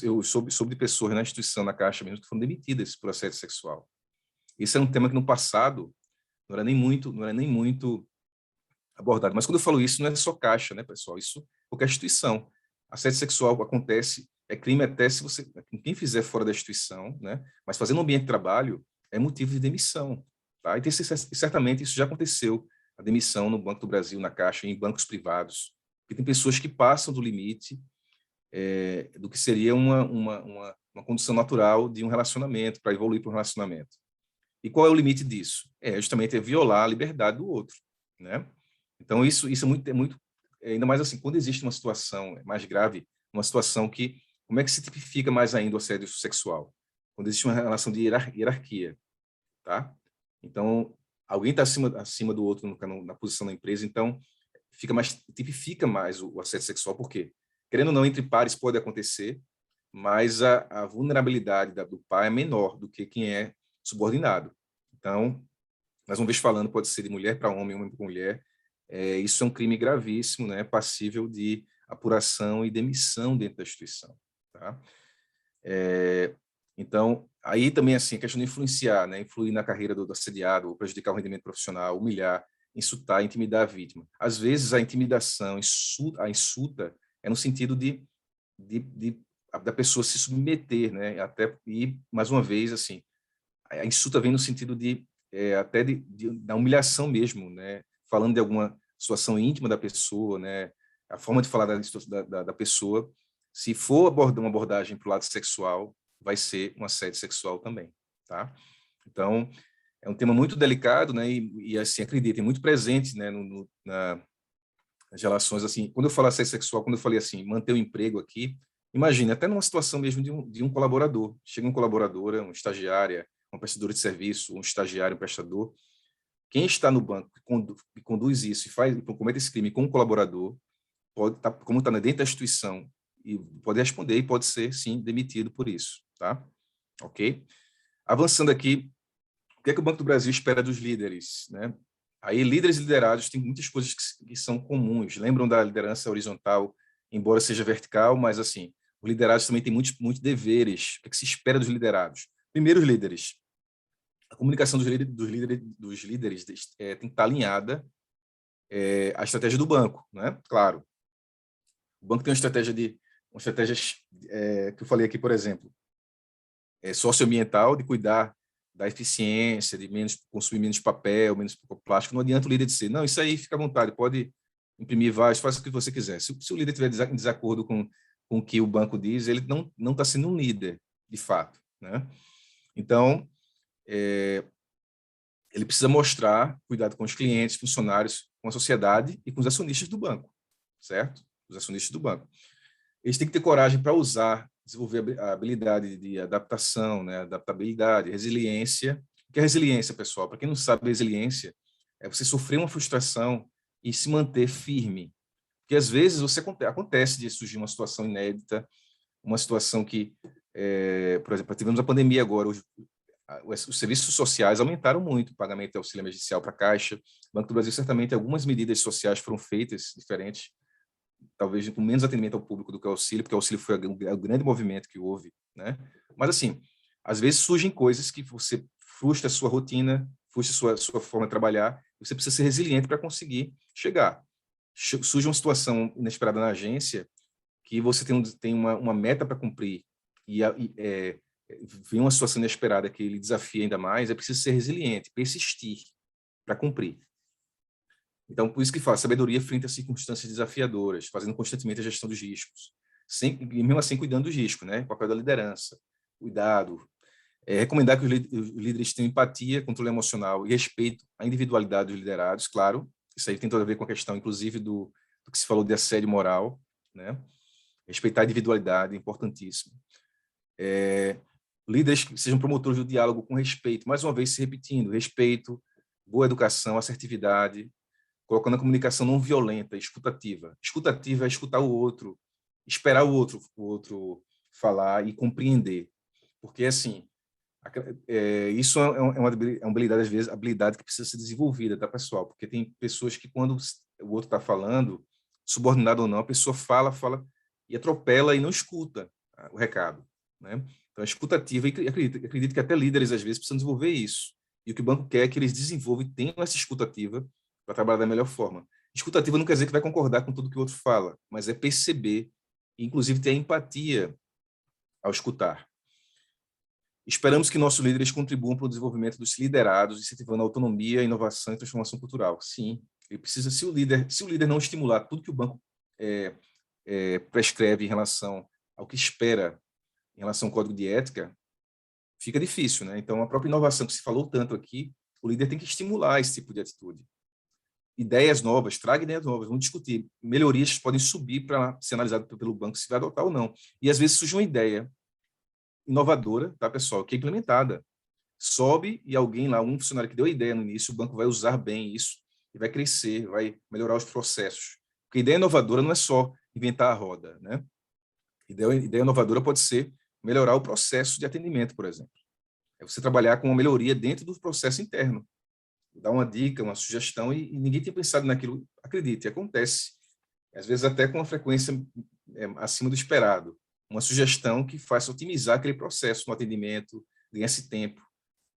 Eu soube de pessoas na instituição, na Caixa mesmo, que foram demitidas por assédio sexual. Esse é um tema que no passado não era nem muito abordado. Mas quando eu falo isso, não é só Caixa, né, pessoal? Isso é qualquer instituição. Assédio sexual acontece, é crime até se quem fizer fora da instituição, né? Mas fazendo no ambiente de trabalho é motivo de demissão, tá? E certamente isso já aconteceu, a demissão no Banco do Brasil, na Caixa, em bancos privados, porque tem pessoas que passam do limite do que seria uma condição natural de um relacionamento, para evoluir para um relacionamento. E qual é o limite disso? Justamente violar a liberdade do outro, né? Então, isso é muito, ainda mais assim, quando existe uma situação mais grave, uma situação que, como é que se tipifica mais ainda o assédio sexual? Quando existe uma relação de hierarquia, tá? Então, alguém está acima do outro na posição da empresa, então tipifica mais o assédio sexual, por quê? Querendo ou não, entre pares pode acontecer, mas a vulnerabilidade do pai é menor do que quem é subordinado. Então, mais uma vez falando, pode ser de mulher para homem, homem para mulher. Isso é um crime gravíssimo, né? Passível de apuração e demissão dentro da instituição. Tá? Então, aí também assim, a questão de influenciar, né? Influir na carreira do assediado, prejudicar o rendimento profissional, humilhar, insultar, intimidar a vítima. Às vezes, a intimidação, a insulta é no sentido da pessoa se submeter, né? E, mais uma vez, assim, a insulta vem no sentido da humilhação mesmo, né? Falando de alguma situação íntima da pessoa, né? A forma de falar da pessoa, se for uma abordagem para o lado sexual, vai ser um assédio sexual também, tá? Então, é um tema muito delicado, né? E assim, acreditem, muito presente, né? Nas relações, assim, quando eu falo assédio sexual, quando eu falei assim, manter o emprego aqui, imagine, até numa situação mesmo de um colaborador. Chega um colaborador, uma estagiária, uma prestadora de serviço, um estagiário, um prestador. Quem está no banco e conduz isso e comete esse crime com um colaborador, pode estar, como está dentro da instituição, e pode responder e pode ser, sim, demitido por isso, tá? Ok? Avançando aqui, o que é que o Banco do Brasil espera dos líderes, né? Aí, líderes e liderados têm muitas coisas que são comuns. Lembram da liderança horizontal, embora seja vertical, mas, assim, os liderados também têm muitos deveres. O que é que se espera dos liderados? Primeiro, os líderes. A comunicação dos líderes tem que estar alinhada à estratégia do banco, né? Claro, o banco tem uma estratégia que eu falei aqui, por exemplo, socioambiental, de cuidar da eficiência, de consumir menos papel, menos plástico. Não adianta o líder dizer, não, isso aí fica à vontade, pode imprimir vários, faça o que você quiser. Se o líder estiver em desacordo com o que o banco diz, ele não está sendo um líder, de fato, né? Então, ele precisa mostrar cuidado com os clientes, funcionários, com a sociedade e com os acionistas do banco, certo? Os acionistas do banco. Eles têm que ter coragem para desenvolver a habilidade de adaptação, né? Adaptabilidade, resiliência. O que é resiliência, pessoal? Para quem não sabe, resiliência é você sofrer uma frustração e se manter firme. Porque, às vezes, acontece de surgir uma situação inédita, uma situação que, por exemplo, tivemos a pandemia agora, os serviços sociais aumentaram muito, o pagamento de auxílio emergencial para a Caixa. O Banco do Brasil, certamente, algumas medidas sociais foram feitas diferentes, talvez com menos atendimento ao público do que o auxílio, porque o auxílio foi o grande movimento que houve, né? Mas, assim, às vezes surgem coisas que você frustra a sua rotina, frustra a sua forma de trabalhar, e você precisa ser resiliente para conseguir chegar. Surge uma situação inesperada na agência que você tem uma meta para cumprir e vem uma situação inesperada que ele desafia ainda mais, é preciso ser resiliente, persistir para cumprir. Então, por isso que fala sabedoria frente a circunstâncias desafiadoras, fazendo constantemente a gestão dos riscos, e mesmo assim cuidando dos riscos, né? O papel da liderança, cuidado. Recomendar que os líderes tenham empatia, controle emocional e respeito à individualidade dos liderados, claro. Isso aí tem tudo a ver com a questão, inclusive, do que se falou de assédio moral, né? Respeitar a individualidade é importantíssimo. Líderes que sejam promotores do diálogo com respeito, mais uma vez se repetindo, respeito, boa educação, assertividade, colocando a comunicação não violenta, escutativa. Escutativa é escutar o outro, esperar o outro falar e compreender. Porque, assim, isso é uma habilidade, às vezes, habilidade que precisa ser desenvolvida, tá, pessoal? Porque tem pessoas que, quando o outro está falando, subordinado ou não, a pessoa fala e atropela e não escuta o recado, né? Então, a escutativa, e acredito que até líderes, às vezes, precisam desenvolver isso. E o que o banco quer é que eles desenvolvam e tenham essa escutativa para trabalhar da melhor forma. Escutativa não quer dizer que vai concordar com tudo que o outro fala, mas é perceber e, inclusive, ter empatia ao escutar. Esperamos que nossos líderes contribuam para o desenvolvimento dos liderados, incentivando a autonomia, inovação e transformação cultural. Sim, ele precisa, se o líder não estimular tudo que o banco prescreve em relação ao que espera em relação ao código de ética, fica difícil, né? Então, a própria inovação que se falou tanto aqui, o líder tem que estimular esse tipo de atitude. Ideias novas, traga ideias novas, vamos discutir. Melhorias podem subir para ser analisado pelo banco se vai adotar ou não. E, às vezes, surge uma ideia inovadora, tá, pessoal, que é implementada. Sobe e alguém lá, um funcionário que deu a ideia no início, o banco vai usar bem isso e vai crescer, vai melhorar os processos. Porque ideia inovadora não é só inventar a roda, né? Ideia inovadora pode ser melhorar o processo de atendimento, por exemplo. É você trabalhar com uma melhoria dentro do processo interno. Dar uma dica, uma sugestão, e ninguém tinha pensado naquilo. Acredite, acontece. Às vezes até com uma frequência acima do esperado. Uma sugestão que faça otimizar aquele processo no atendimento, ganha-se tempo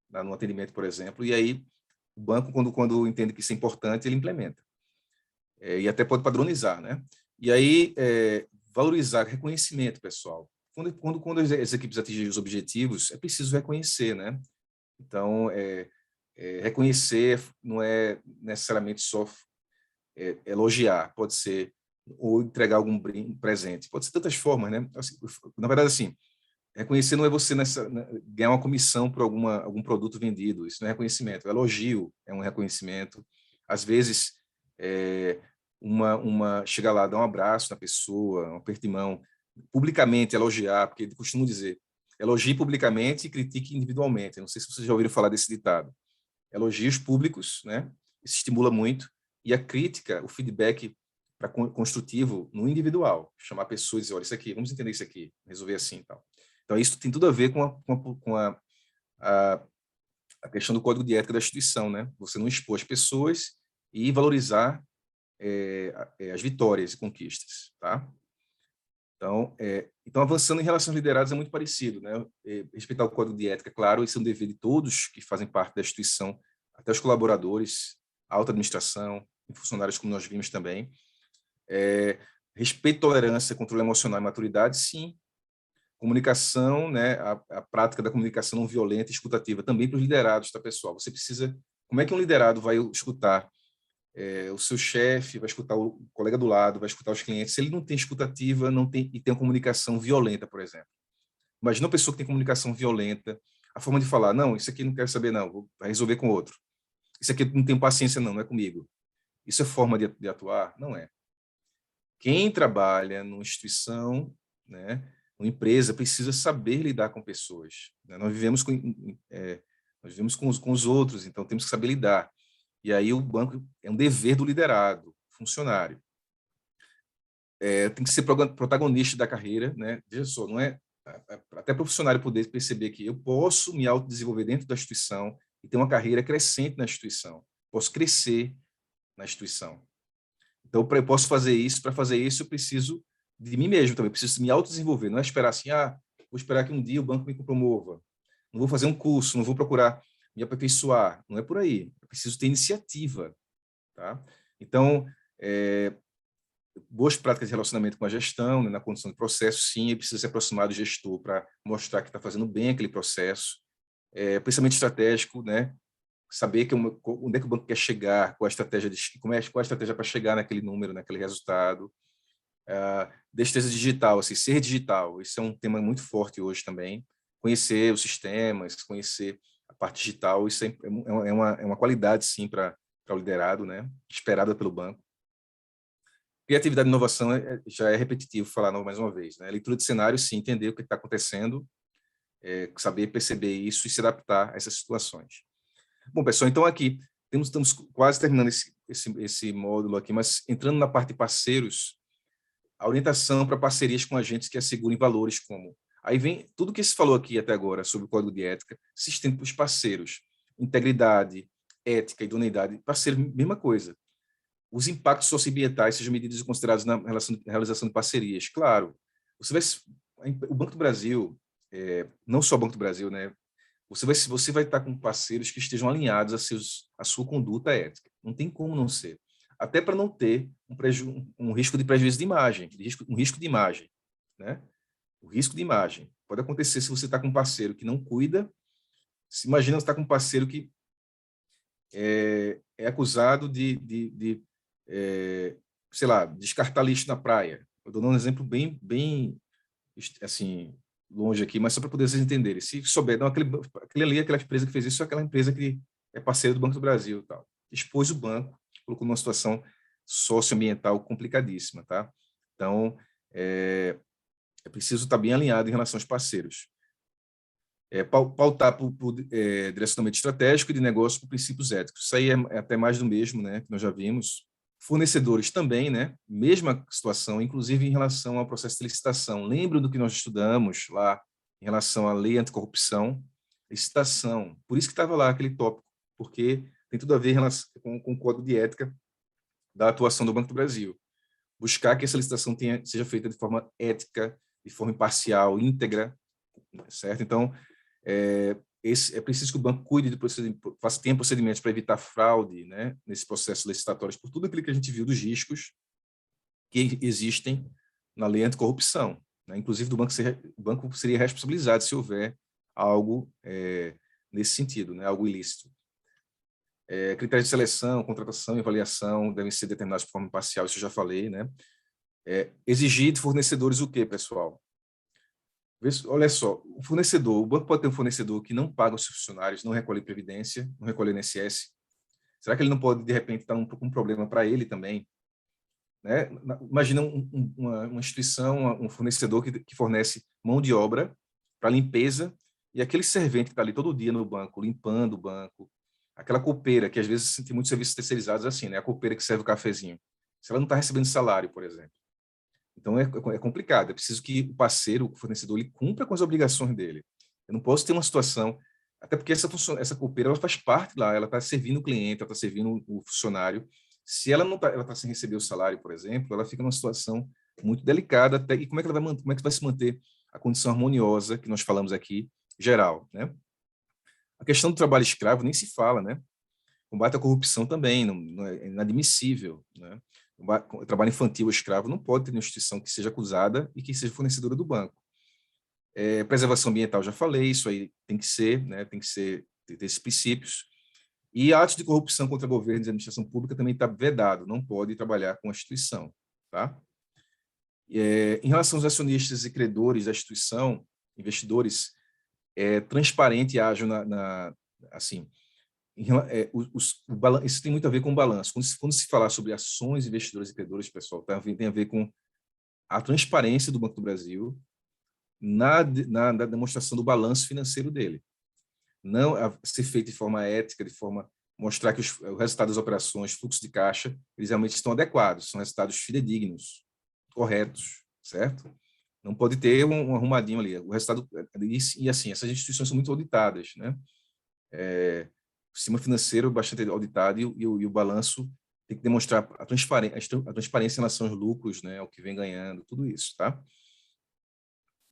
no atendimento, por exemplo, e aí o banco, quando entende que isso é importante, ele implementa. E até pode padronizar, né? E aí, valorizar reconhecimento, pessoal. Quando as equipes atingem os objetivos, é preciso reconhecer, né? Então, reconhecer não é necessariamente só elogiar, pode ser ou entregar algum presente, pode ser de tantas formas, né? Assim, na verdade, assim, reconhecer não é você ganhar uma comissão por algum produto vendido, isso não é reconhecimento, o elogio é um reconhecimento. Às vezes, chegar lá, dar um abraço na pessoa, um aperto de mão, publicamente elogiar, porque costumo dizer, elogie publicamente e critique individualmente. Não sei se vocês já ouviram falar desse ditado. Elogios públicos, né? Isso estimula muito. E a crítica, o feedback construtivo no individual. Chamar pessoas e dizer, olha, isso aqui, vamos entender isso aqui, resolver assim e tal. Então, isso tem tudo a ver com a questão do código de ética da instituição, né? Você não expor as pessoas e valorizar as vitórias e conquistas, tá? Então, avançando em relação aos liderados é muito parecido, né? Respeitar o código de ética, claro, isso é um dever de todos que fazem parte da instituição, até os colaboradores, a alta administração, funcionários como nós vimos também. Respeito, tolerância, controle emocional e maturidade, sim. Comunicação, né? A prática da comunicação não violenta e escutativa, também para os liderados, tá, pessoal? Você precisa... Como é que um liderado vai escutar o seu chefe, vai escutar o colega do lado, vai escutar os clientes, se ele não tem escutativa e tem uma comunicação violenta, por exemplo. Imagina uma pessoa que tem comunicação violenta, a forma de falar, não, isso aqui não quero saber, não, vou resolver com outro. Isso aqui não tenho paciência, não é comigo. Isso é forma de atuar? Não é. Quem trabalha numa instituição, né, uma empresa, precisa saber lidar com pessoas. Né? Nós vivemos com os outros, então temos que saber lidar. E aí o banco é um dever do liderado, funcionário. Tem que ser protagonista da carreira, né? Veja só, não é até para o funcionário poder perceber que eu posso me autodesenvolver dentro da instituição e ter uma carreira crescente na instituição. Posso crescer na instituição. Então, eu posso fazer isso. Para fazer isso, eu preciso de mim mesmo também. Eu preciso me autodesenvolver. Não é esperar assim, vou esperar que um dia o banco me promova. Não vou fazer um curso, não vou procurar me aperfeiçoar. Não é por aí. Eu preciso ter iniciativa. Tá? Então, boas práticas de relacionamento com a gestão, né, na condução de processo, sim, ele precisa se aproximar do gestor para mostrar que está fazendo bem aquele processo. Pensamento estratégico, né? Saber onde é que o banco quer chegar, qual a estratégia para chegar naquele número, naquele resultado. Destreza digital, assim, ser digital, isso é um tema muito forte hoje também. Conhecer os sistemas, conhecer a parte digital, isso é uma qualidade, sim, para o liderado, né? Esperada pelo banco. Criatividade e inovação já é repetitivo falar mais uma vez, né? Leitura de cenário, sim, entender o que está acontecendo, saber perceber isso e se adaptar a essas situações. Bom, pessoal, então aqui estamos quase terminando esse módulo aqui, mas entrando na parte de parceiros, a orientação para parcerias com agentes que assegurem valores como... Aí vem tudo que se falou aqui até agora sobre o código de ética, se estende para os parceiros. Integridade, ética, idoneidade, parceiro, mesma coisa. Os impactos socioambientais sejam medidos e considerados na realização de parcerias. Claro, o Banco do Brasil, não só o Banco do Brasil, né? Você vai estar com parceiros que estejam alinhados a sua conduta ética. Não tem como não ser. Até para não ter um risco de prejuízo de imagem, um risco de imagem, né? O risco de imagem pode acontecer se você está com um parceiro que não cuida. Se imagina você está com um parceiro que é acusado sei lá, descartar lixo na praia. Eu estou dando um exemplo bem assim, longe aqui, mas só para poder vocês entenderem. Se souber, não, aquela empresa que fez isso é aquela empresa que é parceira do Banco do Brasil e tal. Expôs o banco, colocou numa situação socioambiental complicadíssima, tá? Então, é preciso estar bem alinhado em relação aos parceiros. Pautar por direcionamento estratégico e de negócio por princípios éticos. Isso aí é até mais do mesmo, né, que nós já vimos. Fornecedores também, né, mesma situação, inclusive em relação ao processo de licitação. Lembram do que nós estudamos lá em relação à lei anticorrupção? Licitação. Por isso que estava lá aquele tópico, porque tem tudo a ver com o código de ética da atuação do Banco do Brasil. Buscar que essa licitação seja feita de forma ética, de forma imparcial, íntegra, certo? Então, é preciso que o banco cuide de tenha procedimentos para evitar fraude, né, nesse processo licitatório, por tudo aquilo que a gente viu dos riscos que existem na lei anticorrupção, né? Inclusive o banco seria responsabilizado se houver algo nesse sentido, né, algo ilícito. Critérios de seleção, contratação e avaliação devem ser determinados de forma imparcial, isso eu já falei, né? Exigir de fornecedores o quê, pessoal? Olha só, o banco pode ter um fornecedor que não paga os seus funcionários, não recolhe previdência, não recolhe INSS. Será que ele não pode, de repente, estar um problema para ele também? Né? Imagina uma instituição, um fornecedor que fornece mão de obra para limpeza, e aquele servente que está ali todo dia no banco, limpando o banco, aquela copeira, que às vezes tem muitos serviços terceirizados assim, né? A copeira que serve o cafezinho. Se ela não está recebendo salário, por exemplo. Então, é complicado. É preciso que o parceiro, o fornecedor, ele cumpra com as obrigações dele. Eu não posso ter uma situação... Até porque essa copeira, ela faz parte lá, ela está servindo o cliente, ela está servindo o funcionário. Se ela não está, ela está sem receber o salário, por exemplo, ela fica numa situação muito delicada. Até, e como é que como é que vai se manter a condição harmoniosa que nós falamos aqui, geral, né? A questão do trabalho escravo nem se fala, né? Combate à corrupção também, não é inadmissível, né? O trabalho infantil ou escravo não pode ter uma instituição que seja acusada e que seja fornecedora do banco. Preservação ambiental, já falei, isso aí tem que ser, né? Tem ter esses princípios. E atos de corrupção contra governos e administração pública também está vedado, não pode trabalhar com a instituição, tá? Em relação aos acionistas e credores da instituição, investidores, transparente e ágil assim, isso tem muito a ver com o balanço. Quando se falar sobre ações, investidores e credores, pessoal, tem a ver com a transparência do Banco do Brasil na demonstração do balanço financeiro dele. Não ser feito de forma ética, de forma mostrar que o resultado das operações, fluxo de caixa, eles realmente estão adequados, são resultados fidedignos, corretos, certo? Não pode ter um arrumadinho ali. O resultado, e assim, essas instituições são muito auditadas, né? O sistema financeiro bastante auditado e o balanço tem que demonstrar a transparência em relação aos lucros, né, ao que vem ganhando, tudo isso, tá?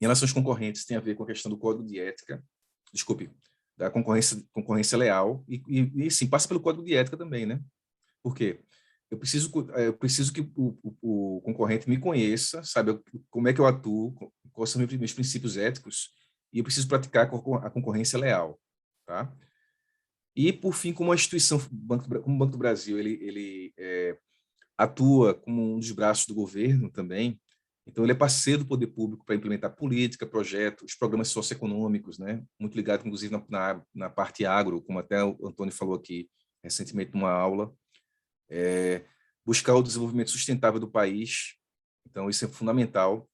Em relação aos concorrentes, tem a ver com a questão do código de ética, da concorrência leal, e sim, passa pelo código de ética também, né? Por quê? Eu preciso que o concorrente me conheça, saiba como é que eu atuo, quais são meus princípios éticos, e eu preciso praticar a concorrência leal, tá? E, por fim, como a instituição, como o Banco do Brasil, ele atua como um dos braços do governo também, então ele é parceiro do poder público para implementar política, projetos, programas socioeconômicos, né? Muito ligado, inclusive, na parte agro, como até o Antônio falou aqui recentemente numa aula, buscar o desenvolvimento sustentável do país, então isso é fundamental.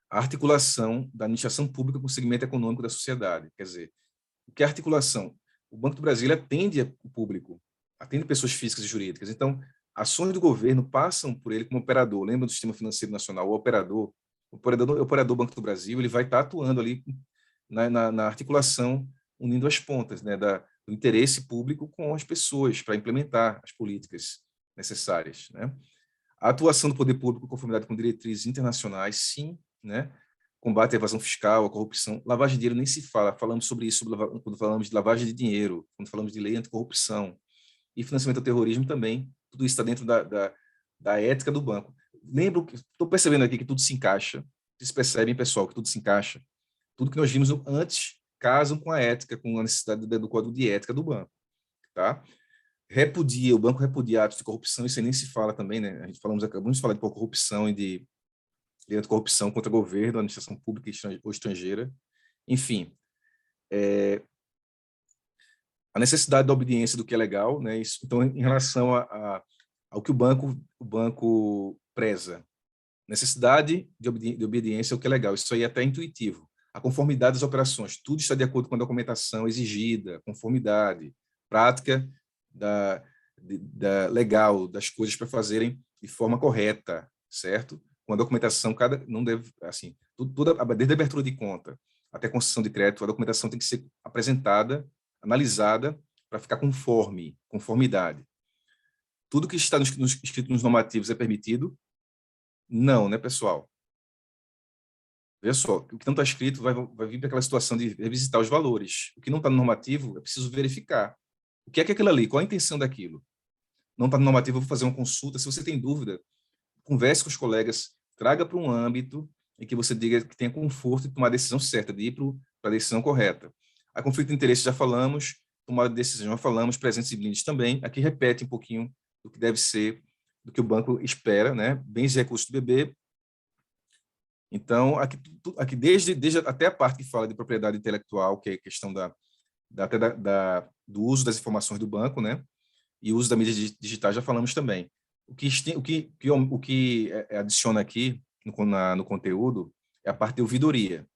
A articulação da administração pública com o segmento econômico da sociedade, quer dizer, o que é articulação? O Banco do Brasil atende o público, atende pessoas físicas e jurídicas. Então, ações do governo passam por ele como operador. Lembra do Sistema Financeiro Nacional? O operador Banco do Brasil, ele vai estar atuando ali na articulação, unindo as pontas, né, do interesse público com as pessoas para implementar as políticas necessárias, né? A atuação do poder público em conformidade com diretrizes internacionais, sim, né? Combate à evasão fiscal, à corrupção. Lavagem de dinheiro nem se fala. Falamos sobre isso quando falamos de lavagem de dinheiro, quando falamos de lei anticorrupção. E financiamento ao terrorismo também. Tudo isso está dentro da ética do banco. Lembro que estou percebendo aqui que tudo se encaixa. Vocês percebem, pessoal, que tudo se encaixa. Tudo que nós vimos antes casam com a ética, com a necessidade do código de ética do banco, tá? O banco repudia atos de corrupção, isso aí nem se fala também, né? Acabamos de falar de corrupção e de corrupção contra o governo, administração pública ou estrangeira. Enfim, a necessidade da obediência do que é legal, né? Isso, então, em relação ao que o banco preza, necessidade de obediência ao que é legal, isso aí é até intuitivo. A conformidade das operações, tudo está de acordo com a documentação exigida, conformidade, prática da legal das coisas para fazerem de forma correta, certo? Com a documentação, não deve, assim, desde a abertura de conta até a concessão de crédito, a documentação tem que ser apresentada, analisada, para ficar conformidade. Tudo que está escrito nos normativos é permitido? Não, né, pessoal? Veja só, o que não está escrito vai vir para aquela situação de revisitar os valores. O que não está no normativo, é preciso verificar. O que é aquilo ali? Qual a intenção daquilo? Não está no normativo, eu vou fazer uma consulta. Se você tem dúvida, converse com os colegas, traga para um âmbito em que você diga que tenha conforto de tomar a decisão certa, de ir para a decisão correta. A conflito de interesse já falamos, tomada de decisão já falamos, presentes e blindes também. Aqui repete um pouquinho do que deve ser, do que o banco espera, né? Bens e recursos do bebê. Então, aqui desde até a parte que fala de propriedade intelectual, que é a questão do uso das informações do banco, né? E o uso da mídia digital já falamos também. O que adiciona aqui no conteúdo é a parte de ouvidoria.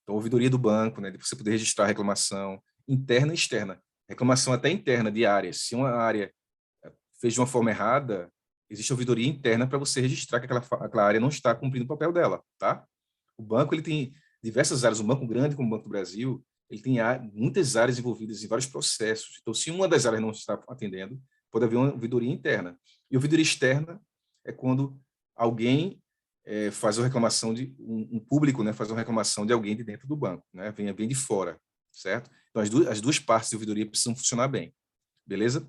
Então, a ouvidoria do banco, né? De você poder registrar reclamação interna e externa. Reclamação até interna de áreas. Se uma área fez de uma forma errada, existe ouvidoria interna para você registrar que aquela área não está cumprindo o papel dela, tá? O banco, ele tem diversas áreas. Um banco grande como o Banco do Brasil, ele tem muitas áreas envolvidas em vários processos. Então, se uma das áreas não está atendendo, pode haver uma ouvidoria interna. E ouvidoria externa é quando alguém faz uma reclamação um público, né, faz uma reclamação de alguém de dentro do banco, né, vem de fora, certo? Então, as duas partes de ouvidoria precisam funcionar bem, beleza?